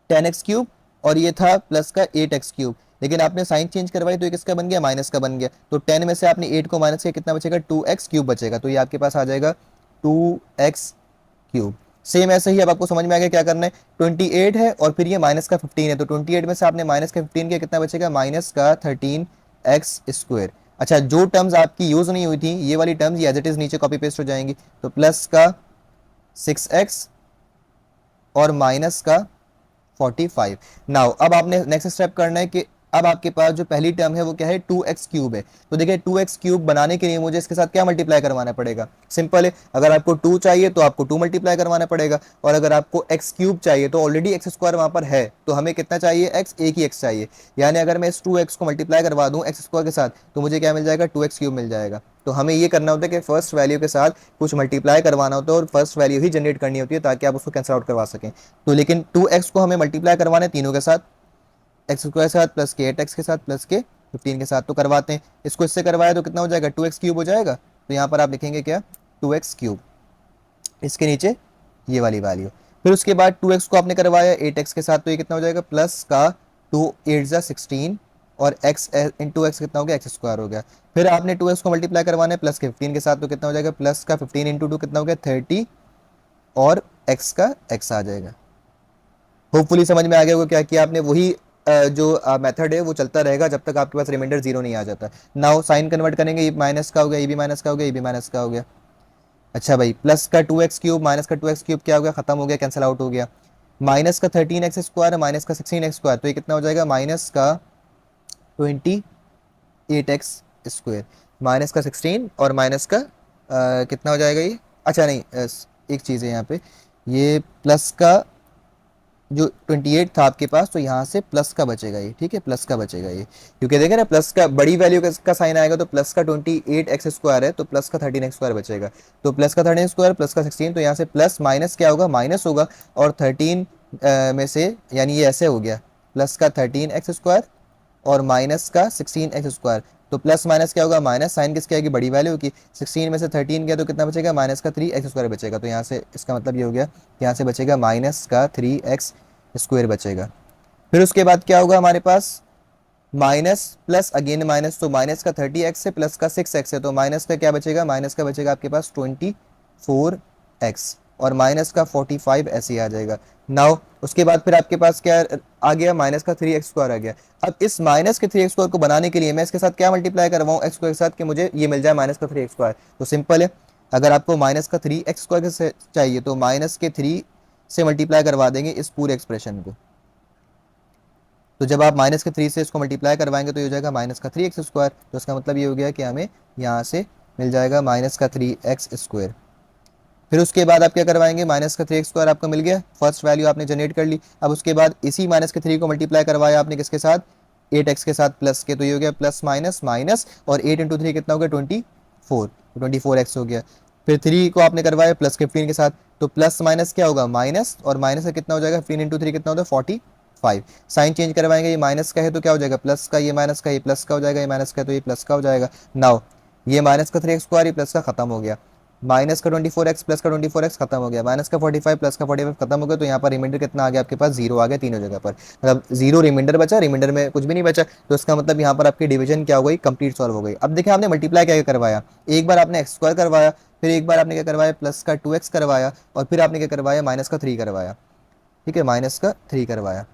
10x क्यूब और ये था प्लस का 8x क्यूब, लेकिन आपने साइन चेंज करवाई तो ये किसका बन गया, माइनस का बन गया। तो 10 में से आपने 8 को माइनस किया, कितना बचेगा, 2x क्यूब बचेगा, तो ये आपके पास आ जाएगा 2x क्यूब। सेम ऐसे ही अब आपको समझ में आ गया क्या करना है, 28 है और फिर ये माइनस का 15 है, तो 28 में से आपने माइनस का 15 किया, कितना बचेगा, माइनस का 13x स्क्वायर। अच्छा, जो टर्म्स आपकी यूज नहीं हुई थी ये वाली टर्म्स एज इट इज नीचे कॉपी पेस्ट हो जाएंगी, तो प्लस का 6x और माइनस का 45। नाउ अब आपने नेक्स्ट स्टेप करना है कि अब आपके पास जो पहली टर्म है वो क्या है, 2x क्यूब है। तो देखिए 2x क्यूब बनाने के लिए मुझे इसके साथ क्या मल्टीप्लाई करवाना पड़ेगा, सिंपल है, अगर आपको 2 चाहिए तो आपको 2 मल्टीप्लाई करवाना पड़ेगा, और अगर आपको x क्यूब चाहिए तो ऑलरेडी एक्स स्क्वायर वहां पर है, तो हमें कितना चाहिए, x, एक ही x चाहिए। यानी अगर मैं इस 2x को मल्टीप्लाई करवा दूं एक्स स्क्वायर के साथ तो मुझे क्या मिल जाएगा, 2x क्यूब मिल जाएगा। तो हमें ये करना होता है कि फर्स्ट वैल्यू के साथ कुछ मल्टीप्लाई करवाना होता है और फर्स्ट वैल्यू ही जनरेट करनी होती है ताकि आप उसको कैंसिल आउट करवा सकें। तो लेकिन 2x को हमें मल्टीप्लाई करवाना है तीनों के साथ, एक्स स्क्वायर के साथ प्लस के 8x के साथ प्लस के 15 के साथ, तो करवाते हैं। इसको इससे करवाया तो कितना हो जाएगा, 2x क्यूब हो जाएगा। तो यहाँ पर आप लिखेंगे क्या, 2x क्यूब, इसके नीचे ये वाली वैल्यू। फिर उसके बाद 2x को आपने करवाया 8x के साथ, तो ये कितना हो जाएगा, प्लस का 2 8 जा 16 और x इंटू एक्स कितना हो गया, एक्स स्क्वायर हो गया। फिर आपने 2x को मल्टीप्लाई करवाना है प्लस के 15 के साथ, तो कितना हो जाएगा, प्लस का 15 इंटू 2 कितना हो गया, 30 और x का x आ जाएगा। होपफुली समझ में आ गया होगा क्या किया आपने, वही जो मेथड है वो चलता रहेगा जब तक आपके पास रिमाइंडर जीरो नहीं आ जाता। नाउ साइन कन्वर्ट करेंगे, ये माइनस का हो गया, ये भी माइनस का हो गया, ये भी माइनस का हो गया। अच्छा भाई, प्लस का 2x क्यूब माइनस का 2x क्यूब क्या हो गया, खत्म हो गया, कैंसिल आउट हो गया। माइनस का 13x स्क्वायर माइनस का 16x स्क्वायर, तो ये कितना हो जाएगा, माइनस का 28x स्क्वायर, माइनस का 16 और माइनस का कितना हो जाएगा ये, अच्छा नहीं एक चीज़ है यहाँ पे, ये प्लस का जो 28 था आपके पास, तो यहाँ से प्लस का बचेगा ये, ठीक है, प्लस का बचेगा ये, क्योंकि देखें ना प्लस का बड़ी वैल्यू का साइन आएगा, तो प्लस का 28x स्क्वायर है तो प्लस का 13x स्क्वायर बचेगा, तो प्लस का 13 स्क्वायर प्लस का 16, तो यहाँ से प्लस माइनस क्या होगा, माइनस होगा, और 13 में से यानी ये ऐसे हो गया, प्लस का 13x स्क्वायर और माइनस का 16x स्क्वायर, तो प्लस माइनस क्या होगा, माइनस, साइन किसकी आएगी, बड़ी वैल्यू की, 16 में से 13 गया तो कितना बचेगा, माइनस का 3x स्क्वायर बचेगा। तो यहाँ से इसका मतलब ये हो गया, यहाँ से बचेगा माइनस का 3x स्क्वायर बचेगा। फिर उसके बाद क्या होगा हमारे पास, माइनस प्लस अगेन माइनस, तो माइनस का 30x है, प्लस का 6x है, तो माइनस का क्या बचेगा, माइनस का बचेगा आपके पास 24x, और माइनस का 45 ऐसे ही आ जाएगा। नाउ उसके बाद फिर आपके पास क्या आ गया, माइनस का 3x² आ गया। अब इस माइनस के 3x² को बनाने के लिए मैं इसके साथ क्या मल्टीप्लाई करवाऊँ x² के साथ, कि मुझे ये मिल जाए माइनस का 3x²। तो सिंपल है, अगर आपको माइनस का 3x² चाहिए तो माइनस के 3 से मल्टीप्लाई करवा देंगे इस पूरे एक्सप्रेशन को। तो जब आप माइनस के 3 से इसको मल्टीप्लाई करवाएंगे तो ये हो जाएगा माइनस का 3x²। तो इसका मतलब ये हो गया कि हमें यहाँ से मिल जाएगा माइनस का 3x²। फिर उसके बाद आप क्या करवाएंगे, माइनस का 3x² आपको मिल गया, फर्स्ट वैल्यू आपने जनरेट कर ली। अब उसके बाद इसी माइनस के 3 को मल्टीप्लाई करवाया आपने किसके साथ, 8x के साथ प्लस के, तो ये हो गया प्लस माइनस माइनस, और 8 × 3 कितना हो गया, 24, 24x हो गया। फिर 3 को आपने करवाया प्लस 15 के साथ, तो प्लस माइनस क्या होगा, माइनस, और माइनस का कितना हो जाएगा, 15 × 3 कितना होता है, 45। साइन चेंज करवाएंगे, ये माइनस का है तो क्या हो जाएगा, प्लस का, ये माइनस का, ये प्लस का हो जाएगा, ये माइनस का है तो ये प्लस का हो जाएगा। नाउ ये माइनस का 3x², ये प्लस का खत्म हो गया, माइनस का 24x प्लस का 24x खत्म हो गया, माइनस का 45 प्लस का 45 खत्म हो गया, तो यहाँ पर रिमाइंडर कितना आ गया आपके पास, जीरो आ गया तीनों जगह पर, मतलब जीरो रिमाइंडर बचा, रिमाइंडर में कुछ भी नहीं बचा। तो इसका मतलब यहाँ पर आपकी डिवीजन क्या हो गई, कंप्लीट सॉल्व हो गई। अब देखिए आपने मल्टीप्लाई क्या करवाया, एक बार आपने x² करवाया, फिर एक बार आपने क्या करवाया, प्लस का 2x करवाया, और फिर आपने क्या करवाया, माइनस का 3 करवाया। ठीक है, माइनस का 3 करवाया,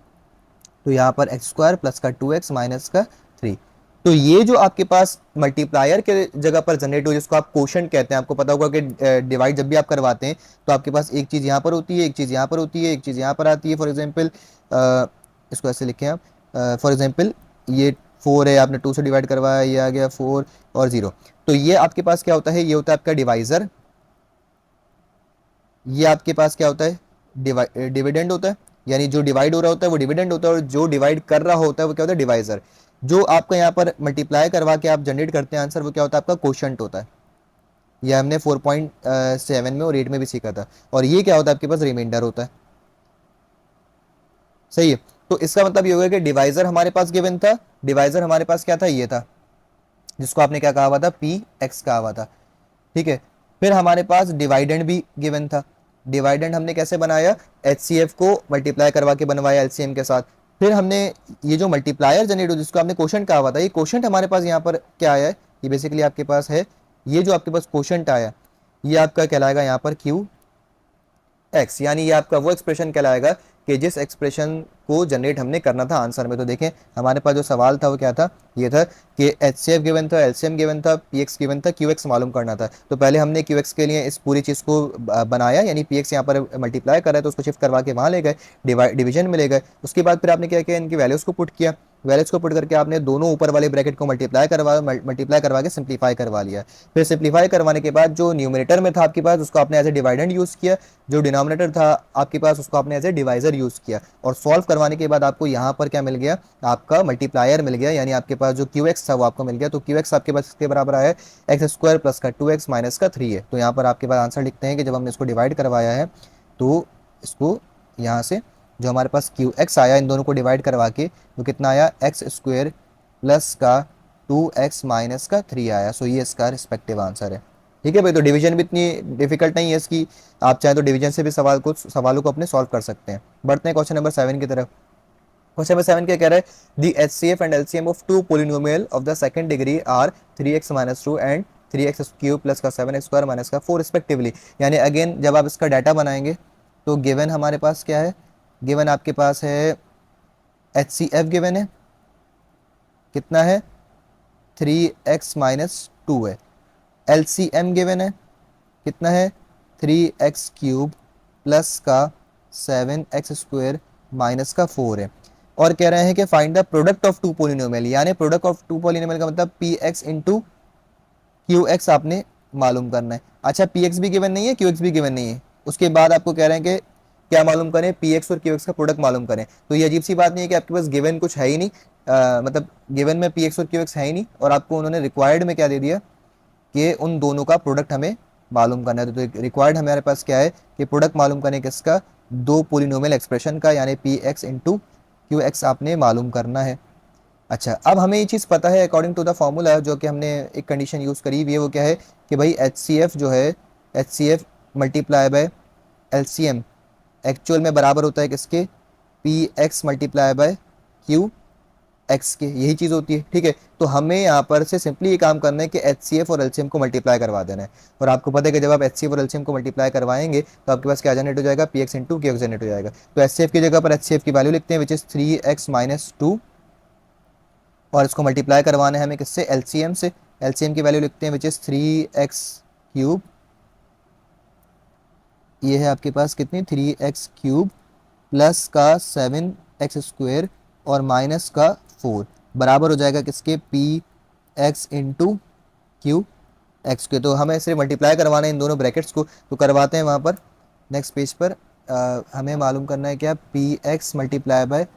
तो यहाँ पर x² प्लस का 2x माइनस का 3। तो ये जो आपके पास मल्टीप्लायर के जगह पर जनरेट हुई, जिसको आप क्वोशंट कहते हैं, आपको पता होगा कि डिवाइड जब भी आप करवाते हैं तो आपके पास एक चीज़ यहाँ पर होती है, एक चीज़ यहाँ पर होती है, एक चीज़ यहाँ पर आती है। फॉर एग्जाम्पल इसको ऐसे लिखें आप, फॉर एग्जाम्पल ये 4 है, आपने 2 से डिवाइड करवाया, ये आ गया 4 और 0। तो ये आपके पास क्या होता है, ये होता है आपका डिवाइज़र, ये आपके पास क्या होता है, डिविडेंड होता है, यानी जो डिवाइड हो रहा होता है वो डिविडेंड होता है, और जो डिवाइड कर रहा होता है वो क्या होता है, डिवाइजर। जो आपका यहाँ पर मल्टीप्लाई करवा के आप जनरेट करते हैं आंसर, वो क्या होता है, आपका क्वोशंट होता है। ये हमने 4.7 में और 8 में भी सीखा था। और ये क्या होता है, आपके पास रिमाइंडर होता है। सही है, तो इसका मतलब ये होगा कि डिवाइजर हमारे पास गिवन था, डिवाइजर हमारे पास क्या था, ये था, जिसको आपने क्या कहा हुआ था, पी एक्स कहा हुआ था। ठीक है, फिर हमारे पास डिवाइडेंड भी गिवन था। डिवाइडेंड हमने कैसे बनाया, एचसीएफ को मल्टीप्लाई करवा के बनवाया एलसीएम के साथ। फिर हमने ये जो मल्टीप्लायर जनरेट हो, जिसको आपने क्वोशंट कहा हुआ था, ये क्वोशंट हमारे पास यहाँ पर क्या आया है, ये बेसिकली आपके पास है, ये जो आपके पास क्वोशंट आया, ये आपका कहलाएगा यहाँ पर क्यू एक्स, यानी ये आपका वो एक्सप्रेशन कहलाएगा कि जिस एक्सप्रेशन को जनरेट हमने करना था आंसर में। तो देखें हमारे पास जो सवाल था वो क्या था, ये था कि एचसीएफ गिवन था, एलसीएम गिवन था, पीएक्स गिवन था, क्यूएक्स मालूम करना था। तो पहले हमने क्यूएक्स के लिए इस पूरी चीज़ को बनाया, यानी पीएक्स यहाँ पर मल्टीप्लाई कर रहा है तो उसको शिफ्ट करवा के वहाँ ले गए, डिवीजन में ले गए। उसके बाद फिर आपने क्या किया, इनकी वैल्यूज़ को पुट किया, वैल्यूज को पुट करके आपने दोनों ऊपर वाले ब्रैकेट को मल्टीप्लाई करवा के सिंप्लीफाई करवा लिया। फिर सिंप्लीफाई करवाने के बाद जो न्यूमरेटर में था आपके पास, उसको आपने एज ए डिवाइडेंड यूज़ किया, जो डिनोमिनेटर था आपके पास उसको आपने एज ए डिवाइजर यूज़ किया, और सॉल्व करवाने के बाद आपको यहाँ पर क्या मिल गया, आपका मल्टीप्लायर मिल गया, यानी आपके पास जो क्यू एक्स था वो आपको मिल गया। तो क्यू एक्स आपके पास इसके बराबर आया x² प्लस का 2x माइनस का 3 है। तो यहाँ पर आपके पास आंसर लिखते हैं कि जब हमने इसको डिवाइड करवाया है तो इसको यहाँ से जो हमारे पास क्यू एक्स आया, इन दोनों को डिवाइड करवा के तो कितना आया, x² प्लस का 2x माइनस का 3 आया। सो ये इसका रिस्पेक्टिव आंसर है। ठीक है भाई, तो डिवीजन भी इतनी डिफिकल्ट नहीं है इसकी, आप चाहें तो डिवीजन से भी सवालों को अपने सॉल्व कर सकते हैं। बढ़ते हैं क्वेश्चन नंबर 7 की तरफ। क्वेश्चन नंबर 7 क्या कह रहा है, the HCF and LCM of two polynomial of the second degree are 3x minus 2 and 3x³ plus का 7x² माइनस का 4 रिस्पेक्टिवली। यानी अगेन जब आप इसका डाटा बनाएंगे तो गिवन हमारे पास क्या है, गिवन आपके पास है एचसीएफ गिवन है, कितना है, 3x माइनस 2 है। एलसीएम गिवन है, कितना है, 3x³ प्लस का 7x² माइनस का 4 है। और कह रहे हैं कि find the product of two polynomial, यानी प्रोडक्ट ऑफ टू पोलिनोमियल का मतलब p x into q x आपने मालूम करना है। अच्छा पी एक्स भी गिवन नहीं है, क्यू एक्स भी गिवन नहीं है, उसके बाद आपको कह रहे हैं कि क्या मालूम करें, पी एक्स और क्यू एक्स का प्रोडक्ट मालूम करें। तो ये अजीब सी बात नहीं है कि आपके पास गिवन कुछ है ही नहीं, मतलब गिवन में पी एक्स और क्यू एक्स है ही नहीं, और आपको उन्होंने रिक्वायर्ड में क्या दे दिया कि उन दोनों का प्रोडक्ट हमें मालूम करना है। तो रिक्वायर्ड हमारे पास क्या है कि प्रोडक्ट मालूम करने किसका, दो पोलिनोमियल एक्सप्रेशन का, यानी P x into q x आपने मालूम करना है। अच्छा अब हमें ये चीज़ पता है अकॉर्डिंग टू द फार्मूला, जो कि हमने एक कंडीशन यूज़ करी हुई है, वो क्या है कि भाई एच सी एफ जो है, H C F multiply by L C M actual में बराबर होता है किसके, p x multiply by q x के, यही चीज़ होती है। ठीक है, तो हमें यहाँ पर से सिंपली ये काम करना है कि एचसीएफ और एलसीएम को मल्टीप्लाई करवा देना है। और आपको पता है कि जब आप एचसीएफ और एलसीएम को मल्टीप्लाई करवाएंगे तो आपके पास क्या जनरेट हो जाएगा, P x into q x generate हो जाएगा। तो एचसीएफ की जगह पर एचसीएफ की वैल्यू लिखते हैं विच इज 3x-2, और इसको मल्टीप्लाई करवाना है हमें किससे, एलसीएम से। एलसीएम की वैल्यू लिखते हैं विच इज 3x3, ये है आपके पास कितनी, 3x3 प्लस का 7x2 और माइनस का 4 बराबर हो जाएगा किसके, p x into q x के। तो हमें सिर्फ मल्टीप्लाई करवाना है इन दोनों ब्रैकेट्स को, तो करवाते हैं वहाँ पर नेक्स्ट पेज पर। हमें मालूम करना है क्या, P x multiply by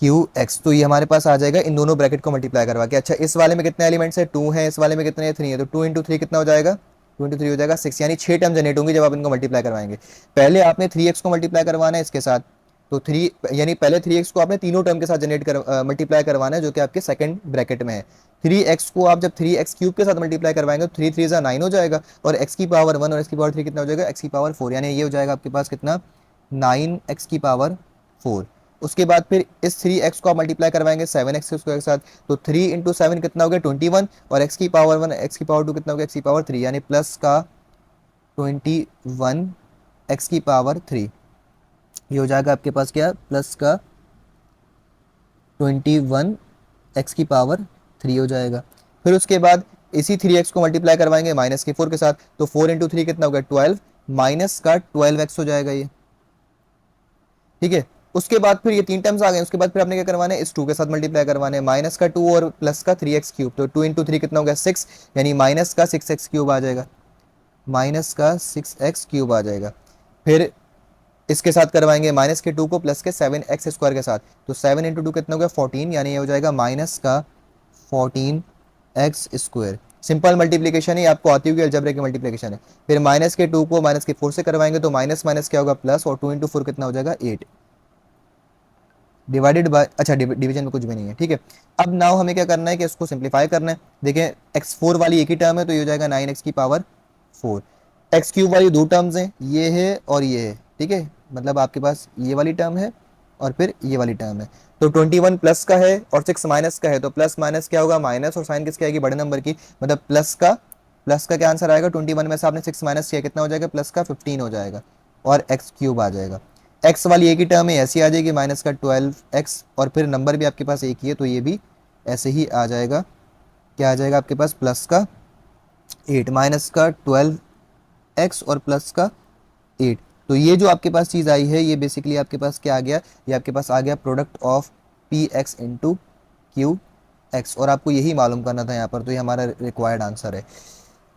q x. तो ये हमारे पास आ जाएगा इन दोनों ब्रैकेट को मल्टीप्लाई करवा के। अच्छा, इस वाले में कितने एलिमेंट्स है, 2 है, इस वाले में कितने, 3 है, तो 2 इंटू 3 कितना हो जाएगा, 2 इंटू 3 हो जाएगा 6, यानी 6 टर्म जनरेट होंगी जब आप इनको मल्टीप्लाई करवाएंगे। पहले आपने 3x को मल्टीप्लाई करवाना है इसके साथ, तो 3 यानी पहले 3x को आपने तीनों टर्म के साथ जनरेट कर मल्टीप्लाई करवाना है जो कि आपके सेकंड ब्रैकेट में है। 3x को आप जब 3x³ के साथ मल्टीप्लाई करवाएंगे तो 3 3 9 हो जाएगा, और x की पावर 1 और x की पावर 3 कितना हो जाएगा, x की पावर 4, यानी ये हो जाएगा आपके पास कितना, 9x की पावर 4। उसके बाद फिर इस 3x को आप मल्टीप्लाई करवाएंगे 7x के साथ, तो 3 इंटू 7 कितना हो गया, 21, और x की पावर 1 x की पावर 2 कितना हो गया, x की पावर 3, यानी प्लस का 21 x की पावर 3। ये हो जाएगा आपके पास क्या, प्लस का 21 x की पावर 3 हो जाएगा। फिर उसके बाद इसी 3x को मल्टीप्लाई करवाएंगे माइनस के 4 के साथ, तो 4 इंटू 3 कितना हो गया, 12, माइनस का 12x हो जाएगा ये। ठीक है, उसके बाद फिर ये 3 टर्म्स आ गए, उसके बाद फिर आपने क्या करवाना है, इस 2 के साथ मल्टीप्लाई करवाना है, माइनस का 2 और प्लस का 3x³, तो 2 इंटू 3 कितना हो गया, 6, यानी माइनस का 6x³ आ जाएगा, माइनस का 6x³ आ जाएगा। फिर इसके साथ करवाएंगे माइनस के 2 को प्लस के 7x² के साथ, तो 7 इंटू 2 कितना हो गया, 14, यानी ये हो जाएगा माइनस का 14x²। सिंपल मल्टीप्लीकेशन ही आपको आती होगी, अलजेब्रा की मल्टीप्लीकेशन है। फिर माइनस के 2 को माइनस के 4 से करवाएंगे तो माइनस माइनस क्या होगा, प्लस, और 2 इंटू 4 कितना हो जाएगा, 8 डिवाइडेड बाय, अच्छा डिवीजन में कुछ भी नहीं है। ठीक है, अब नाउ हमें क्या करना है कि इसको सिंप्लीफाई करना है। देखें x4 वाली एक ही टर्म है तो ये हो जाएगा 9x की पावर 4। x³ वाली दो टर्म्स हैं, ये है और ये है। ठीक है, मतलब आपके पास ये वाली टर्म है और फिर ये वाली टर्म है। तो 21 प्लस का है और 6 माइनस का है, तो प्लस माइनस क्या होगा, माइनस, और साइन किसकी आएगी, बड़े नंबर की, मतलब प्लस का क्या आंसर आएगा, 21 में से आपने 6 माइनस किया कितना हो जाएगा, प्लस का 15 हो जाएगा, और x³ आ जाएगा। x वाली एक ही टर्म है, ऐसी आ जाएगी, माइनस का 12x, और फिर नंबर भी आपके पास एक ही है तो ये भी ऐसे ही आ जाएगा। क्या आ जाएगा आपके पास, प्लस का 8, माइनस का 12x और प्लस का 8। तो ये जो आपके पास चीज़ आई है ये बेसिकली आपके पास क्या आ गया, ये आपके पास आ गया product of p x into q x, और आपको यही मालूम करना था यहाँ पर, तो ये हमारा रिक्वायर्ड आंसर है।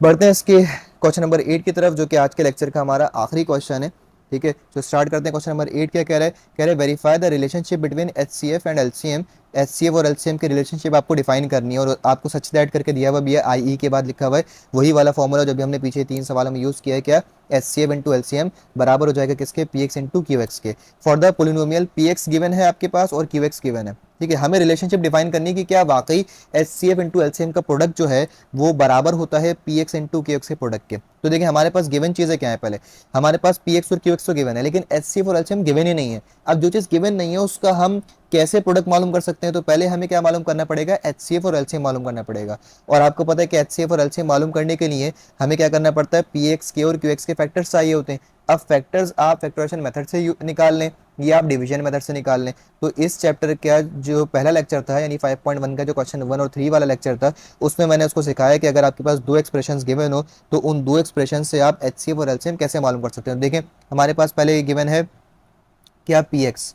बढ़ते हैं इसके क्वेश्चन नंबर 8 की तरफ, जो कि आज के लेक्चर का हमारा आखिरी क्वेश्चन है। ठीक है, तो स्टार्ट करते हैं। क्वेश्चन नंबर 8 क्या कह रहा है, कह रहे verify the relationship between HCF and LCM. HCF और एलसीएम की रिलेशनशिप आपको डिफाइन करनी है, और आपको सच दैट करके दिया हुआ भी है, आई के बाद लिखा हुआ है वही वाला फॉर्मूला जो भी हमने पीछे 3 सवालों में यूज़ किया है, क्या, एचसीएफ इंटू एलसीएम बराबर हो जाएगा किसके, p x into q x के। For the polynomial p x given है आपके पास और क्यू एक्स गिवन है। ठीक है, हमें रिलेशनशिप डिफाइन करनी है कि क्या वाकई H C F into LCM का प्रोडक्ट जो है वो बराबर होता है p x into q x के प्रोडक्ट के। तो देखिए हमारे पास गिवन चीज़ें क्या है, पहले हमारे पास पी एक्स और क्यू एक्स तो गिवन है, लेकिन एच सी एफ और एलसीएम गिवन ही नहीं है। अब जो चीज़ गिवन नहीं है उसका हम कैसे प्रोडक्ट मालूम कर सकते हैं, तो पहले हमें क्या मालूम करना पड़ेगा, एच सी एफ और एलसीएम मालूम करना पड़ेगा। और आपको पता है कि एच सी एफ और एलसीएम मालूम करने के लिए हमें क्या करना पड़ता है, पी एक्स के और क्यू एक्स के फैक्टर्स चाहिए होते हैं। अब फैक्टर्स आप फैक्टराइजेशन मेथड से निकाल लें या आप डिवीजन मेथड से निकाल लें। तो इस चैप्टर का जो पहला लेक्चर था यानी 5.1 का जो क्वेश्चन 1 और 3 वाला लेक्चर था, उसमें मैंने उसको सिखाया कि अगर आपके पास दो एक्सप्रेशंस गिवन हो तो उन दो एक्सप्रेशन से आप एचसीएफ और एलसीएम कैसे मालूम कर सकते हैं। देखें हमारे पास पहले गिवन है क्या, पी एक्स,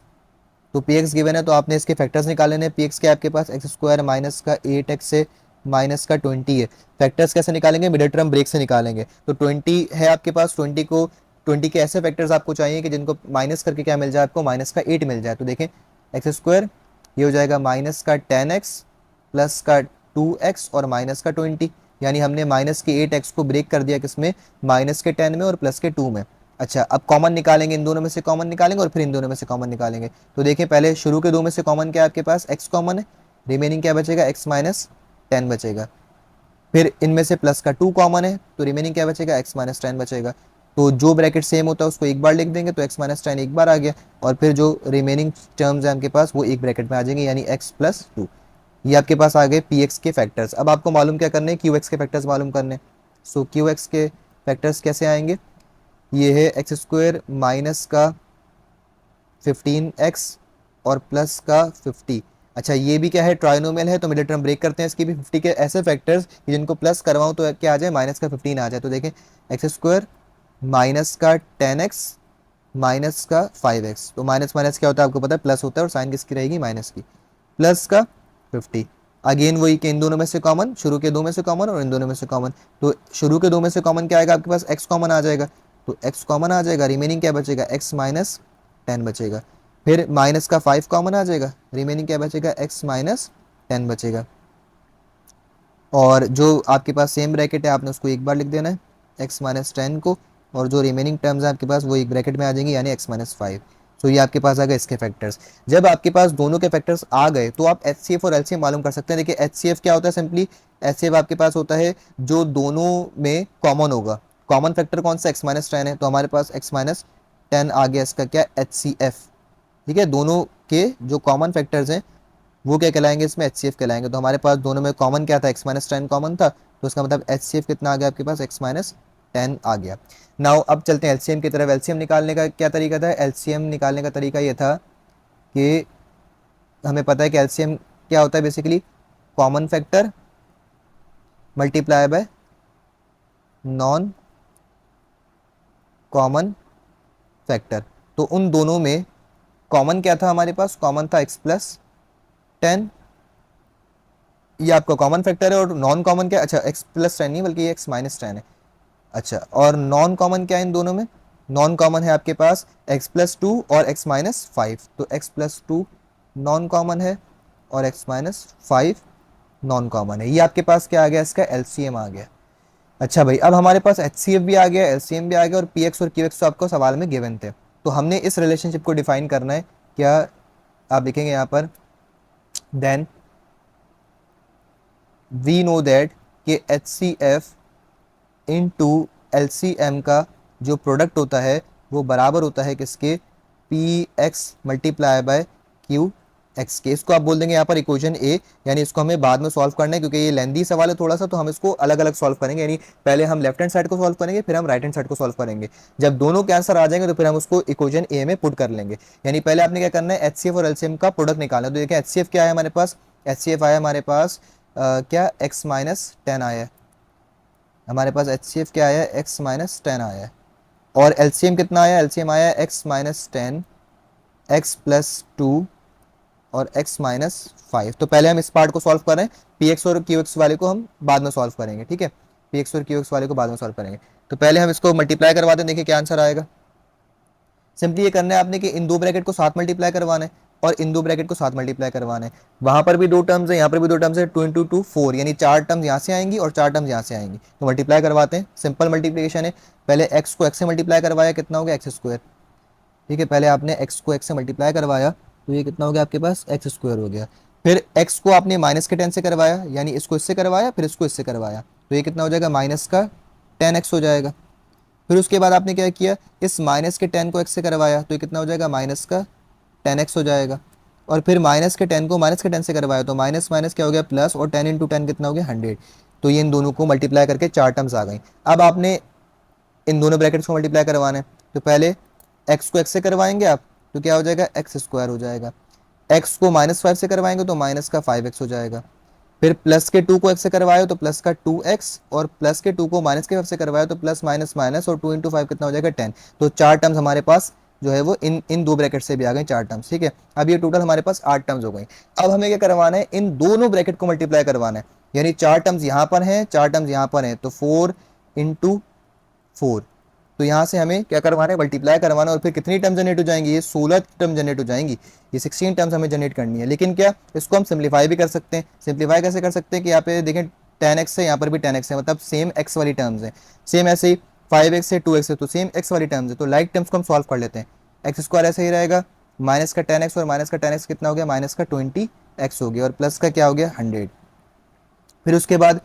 तो पी एक्स गिवन है तो आपने इसके फैक्टर्स निकाल लेने। पी एक्स क्या आपके पास, एक्स स्क्वायर माइनस का 8x से माइनस का 20 है। फैक्टर्स कैसे निकालेंगे, मिडिल टर्म ब्रेक से निकालेंगे। तो 20 है आपके पास, 20 के ऐसे फैक्टर्स आपको चाहिए कि जिनको माइनस करके क्या मिल जाए, आपको माइनस का 8 मिल जाए। तो देखें एक्स स्क्वायर ये हो जाएगा माइनस का 10x प्लस का 2x और माइनस का 20, यानी हमने माइनस के 8x को ब्रेक कर दिया किसमें, माइनस के 10 में और प्लस के 2 में। अच्छा अब कॉमन निकालेंगे, इन दोनों में से कॉमन निकालेंगे और फिर इन दोनों में से कॉमन निकालेंगे। तो देखिए पहले शुरू के दो में से कॉमन क्या है आपके पास, x कॉमन है, रिमेनिंग क्या बचेगा, x माइनस 10 बचेगा। फिर इनमें से प्लस का 2 कॉमन है तो रिमेनिंग क्या बचेगा, x माइनस 10 बचेगा। तो जो ब्रैकेट सेम होता है उसको एक बार लिख देंगे, तो x माइनस टेन एक बार आ गया, और फिर जो रिमेनिंग टर्म्स हैं आपके पास वो एक ब्रैकेट में आ जाएंगे, यानी x प्लस टू। ये आपके पास आ गए पी एक्स के फैक्टर्स। अब आपको मालूम क्या करने हैं, क्यू एक्स के फैक्टर्स मालूम करने। सो क्यू एक्स के फैक्टर्स कैसे आएंगे, ये है एक्स स्क्वायर माइनस का 15x और प्लस का 50। अच्छा ये भी क्या है, ट्राइनोमियल है, तो मिडिल टर्म ब्रेक करते हैं इसकी भी। 50 के ऐसे फैक्टर्स जिनको प्लस करवाऊँ तो क्या आ जाए, माइनस का 15 आ जाए। तो देखें एक्स स्क्वायर माइनस का 10x माइनस का 5x, तो माइनस माइनस क्या होता है आपको पता है, प्लस होता है, और साइन किसकी रहेगी, माइनस की, प्लस का 50। अगेन वही कि इन दोनों में से कॉमन, शुरू के दो में से कॉमन और इन दोनों में से कॉमन, तो शुरू के दो में से कॉमन क्या आएगा आपके पास, x कॉमन आ जाएगा, तो x कॉमन आ जाएगा, रिमेनिंग क्या बचेगा, x माइनस टेन बचेगा। फिर माइनस का 5 कॉमन आ जाएगा, रिमेनिंग क्या बचेगा, x माइनस टेन बचेगा। और जो आपके पास सेम ब्रैकेट है आपने उसको एक बार लिख देना है, x माइनस टेन को, और जो रिमेनिंग टर्म्स हैं आपके पास वो एक ब्रैकेट में आ जाएंगी, यानी x माइनस फाइव। तो ये आपके पास आ गए इसके फैक्टर्स। जब आपके पास दोनों के फैक्टर्स आ गए तो आप एच सी एफ और एलसीएम मालूम कर सकते हैं। देखिए एच सी एफ क्या होता है, सिंपली एच सी एफ आपके पास होता है जो दोनों में कॉमन होगा। कॉमन फैक्टर कौन सा, x माइनस टेन है, तो हमारे पास x माइनस टेन आ गया, इसका क्या, एच सी एफ। ठीक है, दोनों के जो कॉमन फैक्टर्स हैं वो क्या कहलाएंगे, इसमें एच सी एफ कहलाएंगे। तो हमारे पास दोनों में कॉमन क्या था, एक्स माइनस टेन कॉमन था, तो उसका मतलब एच सी एफ कितना आ गया आपके पास, एक्स माइनस टेन आ गया। नाउ अब चलते हैं एलसीएम की तरफ। एलसीएम निकालने का क्या तरीका था, एलसीएम निकालने का तरीका ये था कि हमें पता है कि एलसीएम क्या होता है, basically common factor multiply by non common factor. तो उन दोनों में कॉमन क्या था हमारे पास, कॉमन था एक्स प्लस टेन, ये आपका कॉमन फैक्टर है। और नॉन कॉमन क्या, अच्छा एक्स प्लस टेन नहीं बल्कि ये एक्स माइनस टेन है। अच्छा और नॉन कॉमन क्या है इन दोनों में, नॉन कॉमन है आपके पास x प्लस टू और x माइनस फाइव, तो x plus two non common है और x minus five non common है। ये आपके पास क्या आ गया, इसका एलसीएम आ गया। अच्छा भाई अब हमारे पास एचसीएफ भी आ गया, एलसीएम भी आ गया, और पीएक्स और क्यूएक्स तो आपको सवाल में गिवन थे। तो हमने इस रिलेशनशिप को डिफाइन करना है। क्या आप देखेंगे यहाँ पर, देन वी नो दैट कि H C F into L C M का जो प्रोडक्ट होता है वो बराबर होता है किसके, p x multiply by q x के। इसको आप बोल देंगे यहाँ पर इक्वेशन ए, यानी इसको हमें बाद में सॉल्व करना है क्योंकि ये लेंदी सवाल है थोड़ा सा, तो हम इसको अलग अलग सॉल्व करेंगे। यानी पहले हम लेफ्ट हैंड साइड को सॉल्व करेंगे, फिर हम राइट हैंड साइड को सॉल्व करेंगे। जब दोनों के आंसर आ जाएंगे तो फिर हम उसको इक्वेशन ए में पुट कर लेंगे। यानी पहले आपने क्या करना है, एच सी एफ और एलसीएम का प्रोडक्ट निकालना है। तो देखिए एच सी एफ क्या है हमारे पास, एच सी एफ आया हमारे पास क्या, एक्स माइनस टेन आया है हमारे पास, एच सी एफ क्या आया है, एक्स माइनस टेन आया है। और एलसीएम कितना आया, एलसीएम आया है x minus ten, x plus two और x माइनस फाइव। तो पहले हम इस पार्ट को सॉल्व करें, पी एक्स और क्यू एक्स वाले को हम बाद में सॉल्व करेंगे। ठीक है, पी एक्स और क्यू एक्स वाले को बाद में सॉल्व करेंगे। तो पहले हम इसको मल्टीप्लाई करवाते हैं, देखिए क्या आंसर आएगा। सिंपली ये करना है आपने कि इन दो ब्रैकेट को साथ मल्टीप्लाई करवाना है और इन दो ब्रैकेट को साथ मल्टीप्लाई करवाना है। वहां पर भी दो टर्म्स है, यहाँ पर भी दो टर्म्स है, टू इंटू टू फोर, यानी चार टर्म्स यहाँ से आएंगी और चार टर्म्स यहाँ से आएंगी। तो मल्टीप्लाई करवाते हैं, सिंपल मल्टीप्लीकेशन है। पहले एक्स को एक्स से मल्टीप्लाई करवाया, कितना हो गया, एक्स स्क्वायर। ठीक है, पहले आपने x को x से मल्टीप्लाई करवाया तो ये कितना हो गया आपके पास, एक्स स्क्वायर हो गया। फिर x को आपने माइनस के टेन से करवाया, यानी इसको इससे करवाया फिर इसको इससे करवाया, तो ये कितना हो जाएगा, माइनस का टेन एक्स हो जाएगा। फिर उसके बाद आपने क्या किया, इस माइनस के टेन को x से करवाया तो ये कितना हो जाएगा, माइनस का टेन एक्स हो जाएगा। और फिर माइनस के टेन को माइनस के टेन से करवाया तो माइनस माइनस क्या हो गया, प्लस, और टेन इंटू टेन कितना हो गया, हंड्रेड। तो ये इन दोनों को मल्टीप्लाई करके चार टर्म्स आ गई। अब आपने इन दोनों ब्रैकेट्स को मल्टीप्लाई करवाना है, तो पहले x को x से करवाएंगे आप तो क्या हो जाएगा, एक्स स्क्वायर हो जाएगा। x को माइनस फाइव से करवाएंगे तो माइनस का फाइव एक्स हो जाएगा। फिर प्लस के टू को x से करवाए तो प्लस का टू एक्स, और प्लस के टू को माइनस के फाइव से करवाए तो प्लस माइनस माइनस, और टू इंटू फाइव कितना हो जाएगा, टेन। तो चार टर्म्स हमारे पास जो है वो इन इन दो ब्रैकेट से भी आ गए चार टर्म्स। ठीक है, अब ये टोटल हमारे पास आठ टर्म्स हो गई। अब हमें क्या करवाना है, इन दोनों ब्रैकेट को मल्टीप्लाई करवाना है। यानी चार टर्म्स यहाँ पर हैं, चार टर्म्स यहाँ पर हैं, तो फोर इंटू फोर। तो यहाँ से हमें क्या करवाना है, मल्टीप्लाई करवाना है। और फिर कितनी टर्म जनरेट हो जाएंगी, ये 16 टर्म जनरेट हो जाएंगी। ये 16 टर्म्स हमें जनरेट करनी है। लेकिन क्या, इसको हम सिंप्लीफाई भी कर सकते हैं। सिंप्लीफाई कैसे कर सकते हैं कि यहाँ पे देखें टेन एक्स है, यहाँ पर भी टेन एक्स है, मतलब सेम एक्स वाली टर्म्स है। सेम ऐसे ही फाइव एक्स है, टू एक्स है, तो सेम एक्स वाली टर्म्स है, तो लाइक टर्म्स को हम सॉल्व कर लेते हैं। एक्स स्क्वायर ऐसे ही रहेगा, माइनस का टेन एक्स और माइनस का टेन एक्स कितना हो गया, माइनस का 20 एक्स हो गया, और प्लस का क्या हो गया, 100। फिर उसके बाद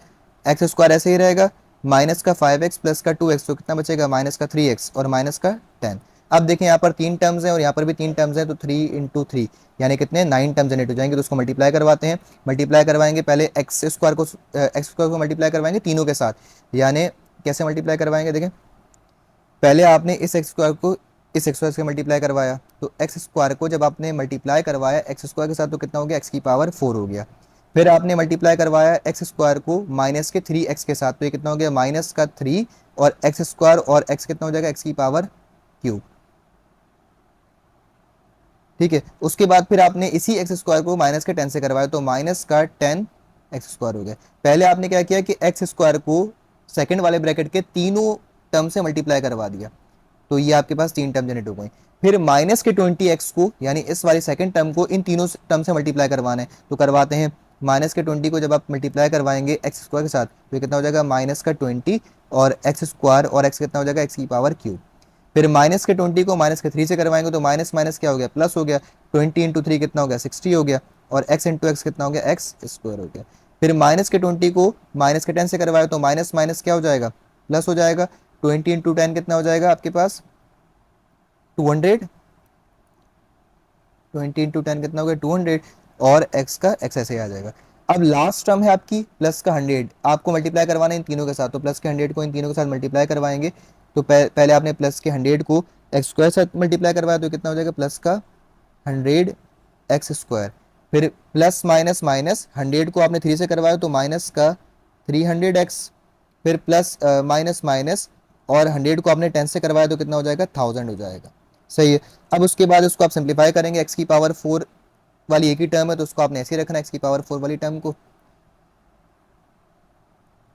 एक्स स्क्वायर ऐसे ही रहेगा, माइनस का 5x प्लस का 2x, तो कितना बचेगा माइनस का 3x और माइनस का 10। अब देखें यहाँ पर 3 टर्म्स हैं और यहाँ पर भी 3 टर्म्स हैं, तो 3 इंटू 3 यानी कितने 9 टर्म जनरेट हो जाएंगे। तो उसको मल्टीप्लाई करवाते हैं, मल्टीप्लाई करवाएंगे पहले एक्स स्क्वायर को मल्टीप्लाई करवाएंगे तीनों के साथ, यानी कैसे मल्टीप्लाई करवाएंगे देखें, पहले आपने इस एक्स स्क्वायर को इस एक्स स्क्वायर से मल्टीप्लाई करवाया, तो एक्स स्क्वायर को जब आपने मल्टीप्लाई करवाया एक्स स्क्वायर के साथ तो कितना हो गया एक्स की पावर 4 हो गया। फिर आपने मल्टीप्लाई करवाया एक्स स्क्वायर को माइनस के 3x के साथ, तो ये कितना हो गया माइनस का 3 और एक्स स्क्वायर और एक्स कितना हो जाएगा एक्स की पावर क्यूब। ठीक है, उसके बाद फिर आपने इसी एक्स स्क्वायर को माइनस के 10 से करवाया, तो माइनस का 10 एक्स स्क्वायर हो गया। पहले आपने क्या किया कि एक्स स्क्वायर को सेकंड वाले ब्रैकेट के तीनों टर्म से मल्टीप्लाई करवा दिया, तो ये आपके पास 3 टर्म जनरेट हो गई। फिर माइनस के 20x को यानी इस वाली सेकंड टर्म को इन तीनों टर्म से मल्टीप्लाई करवाना है, तो करवाते हैं। माइनस के 20 को जब आप मल्टीप्लाई करवाएंगे एक्स स्क्वायर के साथ, तो ये कितना हो जाएगा माइनस का 20 और एक्स स्क्वायर और एक्स कितना हो जाएगा एक्स की पावर क्यूब। फिर माइनस के 20 को माइनस के 3 से करवाएंगे, तो माइनस माइनस क्या हो गया प्लस हो गया, 20 इंटू 3 कितना हो गया 60 हो गया, और x इंटू एक्स कितना हो गया एक्स स्क्वायर हो गया। फिर माइनस के 20 को माइनस के 10 से करवाए, तो माइनस माइनस क्या हो जाएगा प्लस हो जाएगा, 20 इंटू 10 कितना हो जाएगा आपके पास 200, 20 इंटू 10 कितना हो गया 200, और x का x ऐसे ही आ जाएगा। अब लास्ट टर्म है आपकी प्लस का 100, आपको मल्टीप्लाई करवाना है इन तीनों के साथ, तो प्लस के 100 को इन तीनों के साथ मल्टीप्लाई करवाएंगे। तो पहले आपने प्लस के 100 को एक्स स्क्वायर साथ मल्टीप्लाई करवाया, तो कितना हो जाएगा प्लस का 100 एक्स स्क्वायर। फिर प्लस माइनस माइनस 100 को आपने 3 से करवाया, तो माइनस का 300 एक्स। फिर प्लस माइनस माइनस और 100 को आपने 10 से करवाया, तो कितना हो जाएगा 1000 हो जाएगा। सही है। अब उसके बाद उसको आप सिंप्लीफाई करेंगे, एक्स की पावर 4 वाली एक ही टर्म है, तो उसको आपने ऐसे ही रखना है एक्स की पावर 4 वाली टर्म को।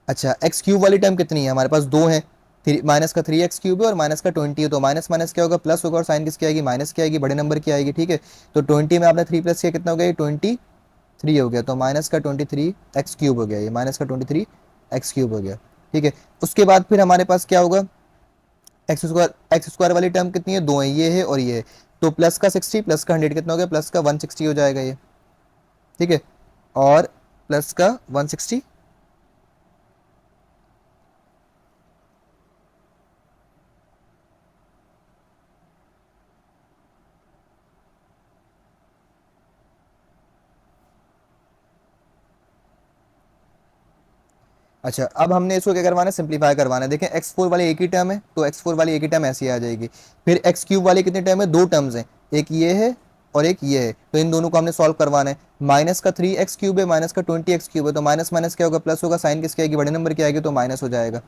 अच्छा, एक्स क्यूब वाली टर्म कितनी है हमारे पास दो है, माइनस का 3x क्यूब है और माइनस का 20 है, तो माइनस माइनस क्या होगा प्लस होगा और साइन किसकी आएगी माइनस की आएगी, बड़े नंबर की आएगी। ठीक है, तो 20 में आपने 3 प्लस किया कितना हो गया 23 हो गया, तो माइनस का 23x क्यूब हो गया, ये माइनस का 23x क्यूब हो गया। ठीक है, उसके बाद फिर हमारे पास क्या होगा, एक्स स्क्वायर वाली टर्म कितनी है दो है, ये है और ये है, तो प्लस का 60 प्लस का 100 कितना हो गया प्लस का 160 हो जाएगा ये। ठीक है, और प्लस का 160। अच्छा, अब हमने इसको क्या करवाना है सिंप्लीफाई करवाना है। देखें x4 वाली एक ही टर्म है, तो x4 वाली एक ही टर्म ऐसी आ जाएगी। फिर एक्स क्यूब वाली कितने टर्म है दो टर्म्स हैं, एक ये है और एक ये है, तो इन दोनों को हमने सॉल्व करवाना है। माइनस का 3x क्यूब है माइनस का 20x क्यूब है, तो माइनस माइनस क्या होगा प्लस होगा, साइन किसकी आएगी बड़े नंबर की आएगी, तो माइनस हो जाएगा।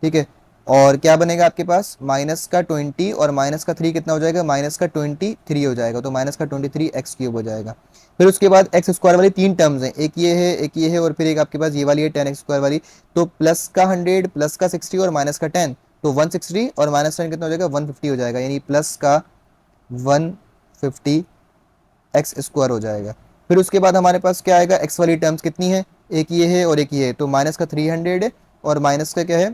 ठीक है, और क्या बनेगा आपके पास माइनस का 20 और माइनस का 3 कितना हो जाएगा माइनस का 23 हो जाएगा, तो माइनस का 23x क्यूब हो जाएगा। फिर उसके बाद एक्स स्क्वायर वाली तीन टर्म्स हैं, एक ये है एक ये है और फिर एक आपके पास ये वाली है 10x स्क्वायर वाली, तो प्लस का 100 प्लस का 60 और माइनस का 10, तो 160 और माइनस 10 कितना हो जाएगा 150 हो जाएगा, यानी प्लस का 150 एक्स स्क्वायर हो जाएगा। फिर उसके बाद हमारे पास क्या आएगा, एक्स वाली टर्म्स कितनी है एक ये है और एक ये है, तो माइनस का 300 है और माइनस का क्या है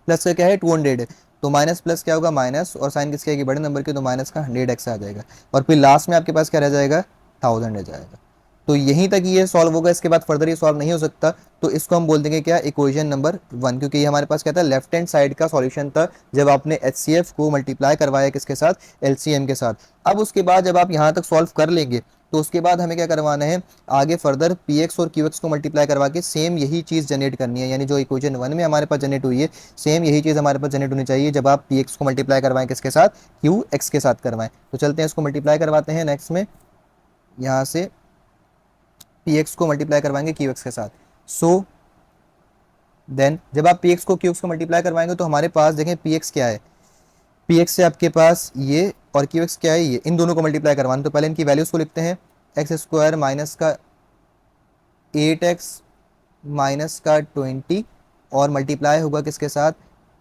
प्लस का क्या है 200 है, तो माइनस प्लस क्या होगा माइनस और साइन किसकी आएगी बड़े नंबर की, तो माइनस का 100x आ जाएगा, और फिर लास्ट में आपके पास क्या रह जाएगा 1000 रह जाएगा। तो यहीं तक ये सॉल्व होगा, इसके बाद फर्दर ये सॉल्व नहीं हो सकता, तो इसको हम बोल देंगे क्या इक्वेशन नंबर 1, क्योंकि ये हमारे पास क्या था लेफ्ट हैंड साइड का सॉल्यूशन था जब आपने HCF को मल्टीप्लाई करवाया किसके साथ LCM के साथ। अब उसके बाद जब आप यहाँ तक सॉल्व कर लेंगे, तो उसके बाद हमें क्या करवाना है आगे फर्दर px और qx को मल्टीप्लाई करवा के सेम यही चीज़ जनरेट करनी है, यानी जो इक्वेशन 1 में हमारे पास जनरेट हुई है सेम यही चीज़ हमारे पास जनरेट होनी चाहिए जब आप px को मल्टीप्लाई करवाएं किसके साथ qx के साथ करवाएं। तो चलते हैं इसको मल्टीप्लाई करवाते हैं नेक्स्ट में, यहाँ से px को मल्टीप्लाई करवाएंगे qx के साथ। सो देन जब आप px को qx को मल्टीप्लाई करवाएंगे तो हमारे पास देखें px क्या है, px से आपके पास ये और qx क्या है ये, इन दोनों को मल्टीप्लाई करवाना, तो पहले इनकी वैल्यूज को लिखते हैं, एक्स स्क्वायर माइनस का 8x माइनस का 20 और मल्टीप्लाई होगा किसके साथ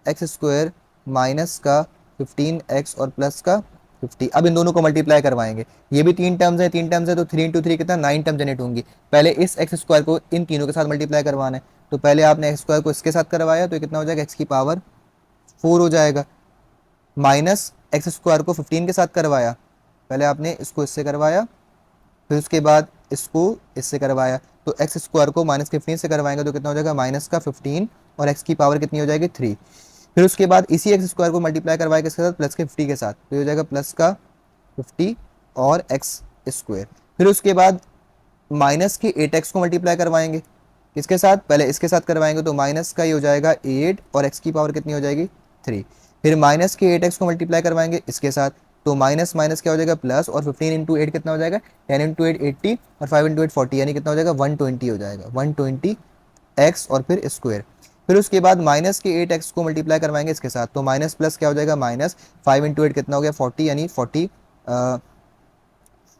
एक्स स्क्वायर माइनस का 15x और प्लस का 50। अब इन दोनों को मल्टीप्लाई करवाएंगे, ये भी तीन टर्म्स है तो 3 इंटू 3 कितना 9 टर्म जनरेट होंगी। पहले इस एक्स स्क्वायर को इन तीनों के साथ मल्टीप्लाई करवाना है, तो पहले आपने एक्स स्क्वायर को इसके साथ करवाया, तो कितना हो जाएगा एक्स की पावर 4 हो जाएगा, माइनस एक्स स्क्वायर को 15 के साथ करवाया, पहले आपने इसको इससे करवाया फिर उसके बाद इसको इससे करवाया, तो एक्स स्क्वायर को माइनस 15 से करवाएंगे तो कितना हो जाएगा माइनस का 15 और x की पावर कितनी हो जाएगी 3। फिर उसके बाद इसी एक्स स्क्वायर को मल्टीप्लाई करवाएगा किसके साथ, प्लस के 50 के साथ, तो ये हो जाएगा प्लस का 50 और एक्स स्क्वायर। फिर उसके बाद माइनस के 8x को मल्टीप्लाई करवाएंगे किसके साथ, पहले इसके साथ करवाएंगे, तो माइनस का ये हो जाएगा 8 और x की पावर कितनी हो जाएगी 3। फिर माइनस के 8x को मल्टीप्लाई करवाएंगे इसके साथ, तो माइनस माइनस क्या हो जाएगा प्लस, और 15 इंटू 8 कितना हो जाएगा, 10 इंटू 8 80 और 5 इंटू 8 40, यानी कितना हो जाएगा 120 हो जाएगा, 120 एक्स और फिर स्क्वायर। फिर उसके बाद माइनस के 8x को मल्टीप्लाई करवाएंगे इसके साथ, तो माइनस प्लस क्या हो जाएगा माइनस 5 इंटू 8 कितना हो गया 40, यानी 40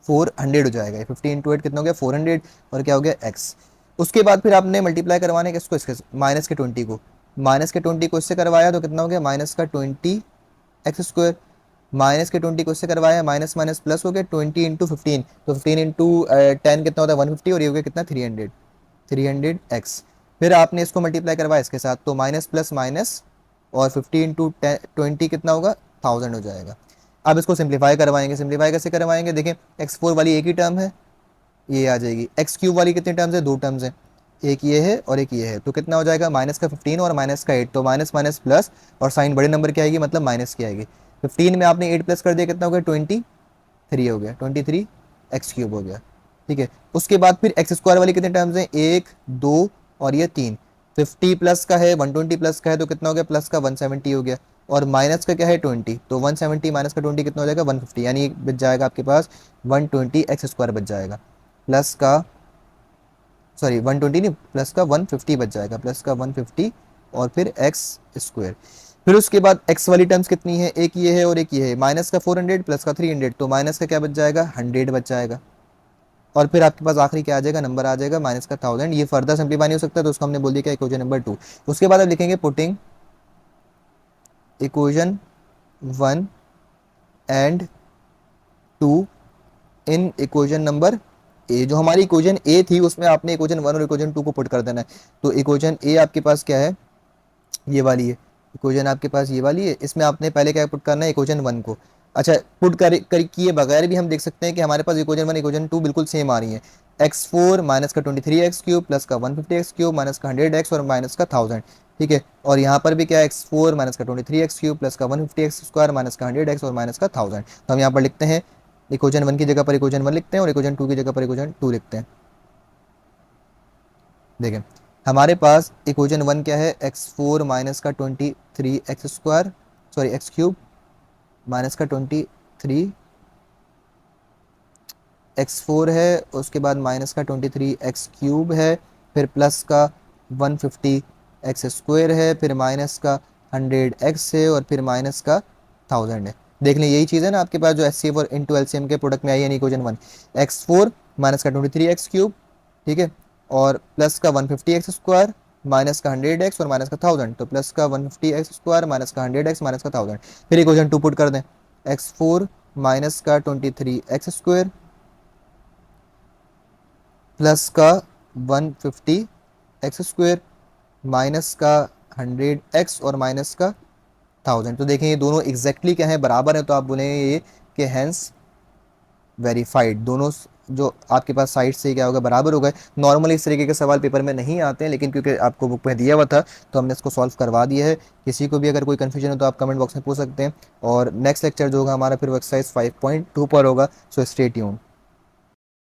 400 हो जाएगा, 50 इंटू 8 कितना हो गया 400 और क्या हो गया एक्स। उसके बाद फिर आपने मल्टीप्लाई करवाने किसको, इसके माइनस के 20 को, माइनस के 20 को इससे करवाया तो कितना हो गया माइनस का 20 एक्स स्क्वायर, माइनस के 20 को इससे करवाया, माइनस माइनस प्लस हो गया 20 इंटू 15, तो 15 इंटू 10 कितना होता है 150 और ये हो गया कितना 300 एक्स। फिर आपने इसको मल्टीप्लाई करवाया इसके साथ, तो माइनस प्लस माइनस और 50 इंटू 20 कितना होगा 1000 हो जाएगा। अब इसको सिंप्लीफाई करवाएंगे, सिंप्लीफाई कैसे करवाएंगे, देखें x4 वाली एक ही टर्म है, ये आ जाएगी, एक्स क्यूब वाली कितनी टर्म्स है, दो टर्म्स है, एक ये है और एक ये है, तो कितना हो जाएगा माइनस का 15 और माइनस का 8, तो माइनस माइनस प्लस और साइन बड़े नंबर की आएगी, मतलब माइनस की आएगी। 15 में आपने 8 प्लस कर दिया, कितना हो गया 23 हो गया, 23 एक्स क्यूब हो गया। ठीक है, उसके बाद फिर एक्स स्क्वायर वाली कितने टर्म्स हैं, एक दो और ये तीन, 50 प्लस का है 120 प्लस का है, तो कितना हो गया प्लस का 170 हो गया, और माइनस का क्या है 20, तो 170 माइनस का 20 कितना हो जाएगा 150, यानी बच जाएगा आपके पास 120 एक्स स्क्वायर बच जाएगा, प्लस का सॉरी 120 नहीं प्लस का 150 बच जाएगा, प्लस का 150 और फिर एक्स स्क्वायर। फिर उसके बाद एक्स वाली टर्म्स कितनी है, एक ये है और एक ये है, माइनस का 400 प्लस का 300, तो माइनस का क्या बच जाएगा 100 बच जाएगा, और फिर आपके पास आखिरी क्या आ जाएगा नंबर आ जाएगा माइनस का 1000। ये फर्दर सिंप्लीफाई नहीं हो सकता, तो उसको हमने बोल दिया क्या इक्वेशन नंबर 2। उसके बाद आप लिखेंगे putting equation 1 and 2 in equation number A. जो हमारी इक्वेशन ए थी उसमें आपने इक्वेशन 1 और इक्वेशन 2 को पुट कर देना है, तो इक्वेशन ए आपके पास क्या है, ये वाली है इक्वेशन आपके पास, ये वाली है, इसमें आपने पहले क्या पुट करना है इक्वेशन 1 को। अच्छा, पुट कर किए बगैर भी हम देख सकते हैं कि हमारे पास इक्वेशन 1 इक्वेशन 2 बिल्कुल सेम आ रही है, x4 माइनस का 23x क्यूब प्लस का 150x क्यूब माइनस का 100x और माइनस का 1000। ठीक है, और यहाँ पर भी क्या है x4 माइनस का 23x क्यूब प्लस का 150x स्क्वायर माइनस का 100x और माइनस का 1000। तो हम यहाँ पर लिखते हैं इक्वेशन 1 की जगह पर इक्वेशन 1 लिखते हैं और इक्वेशन 2 की जगह पर इक्वेशन 2 लिखते हैं। देखें हमारे पास इक्वेशन 1 क्या है, x4 माइनस का 23x square sorry x cube minus का 23 x4 है, उसके बाद माइनस का 23 एक्स क्यूब है, फिर प्लस का 150 एक्स स्क्वायर है, फिर माइनस का 100x है और फिर माइनस का 1000 है। देख लें यही चीज़ है ना आपके पास जो एच सी एफ और इंटू एलसीएम के प्रोडक्ट में आई है इक्वेशन 1, x4 माइनस का 23 एक्स क्यूब, ठीक है, और प्लस का 150 एक्स स्क्वायर माइनस का 100x और माइनस का 1000, तो प्लस का 150 एक्स स्क्वायर माइनस का 100x माइनस का 1000। फिर इक्वेशन 2 पुट कर दें, x4 माइनस का 23 एक्स स्क्वायर प्लस का 150 एक्स स्क्वायर माइनस का 100x और माइनस का 1000। तो देखें ये दोनों एग्जैक्टली क्या है बराबर है, तो आप बोलेंगे ये कि हैंस वेरीफाइड, दोनों जो आपके पास साइड से क्या होगा बराबर होगा। नॉर्मली इस तरीके के सवाल पेपर में नहीं आते हैं, लेकिन क्योंकि आपको बुक में दिया हुआ था तो हमने इसको सॉल्व करवा दिया है। किसी को भी अगर कोई कन्फ्यूजन हो तो आप कमेंट बॉक्स में पूछ सकते हैं, और नेक्स्ट लेक्चर जो होगा हमारा फिर वो एक्सरसाइज 5.2 पर होगा। So stay tuned.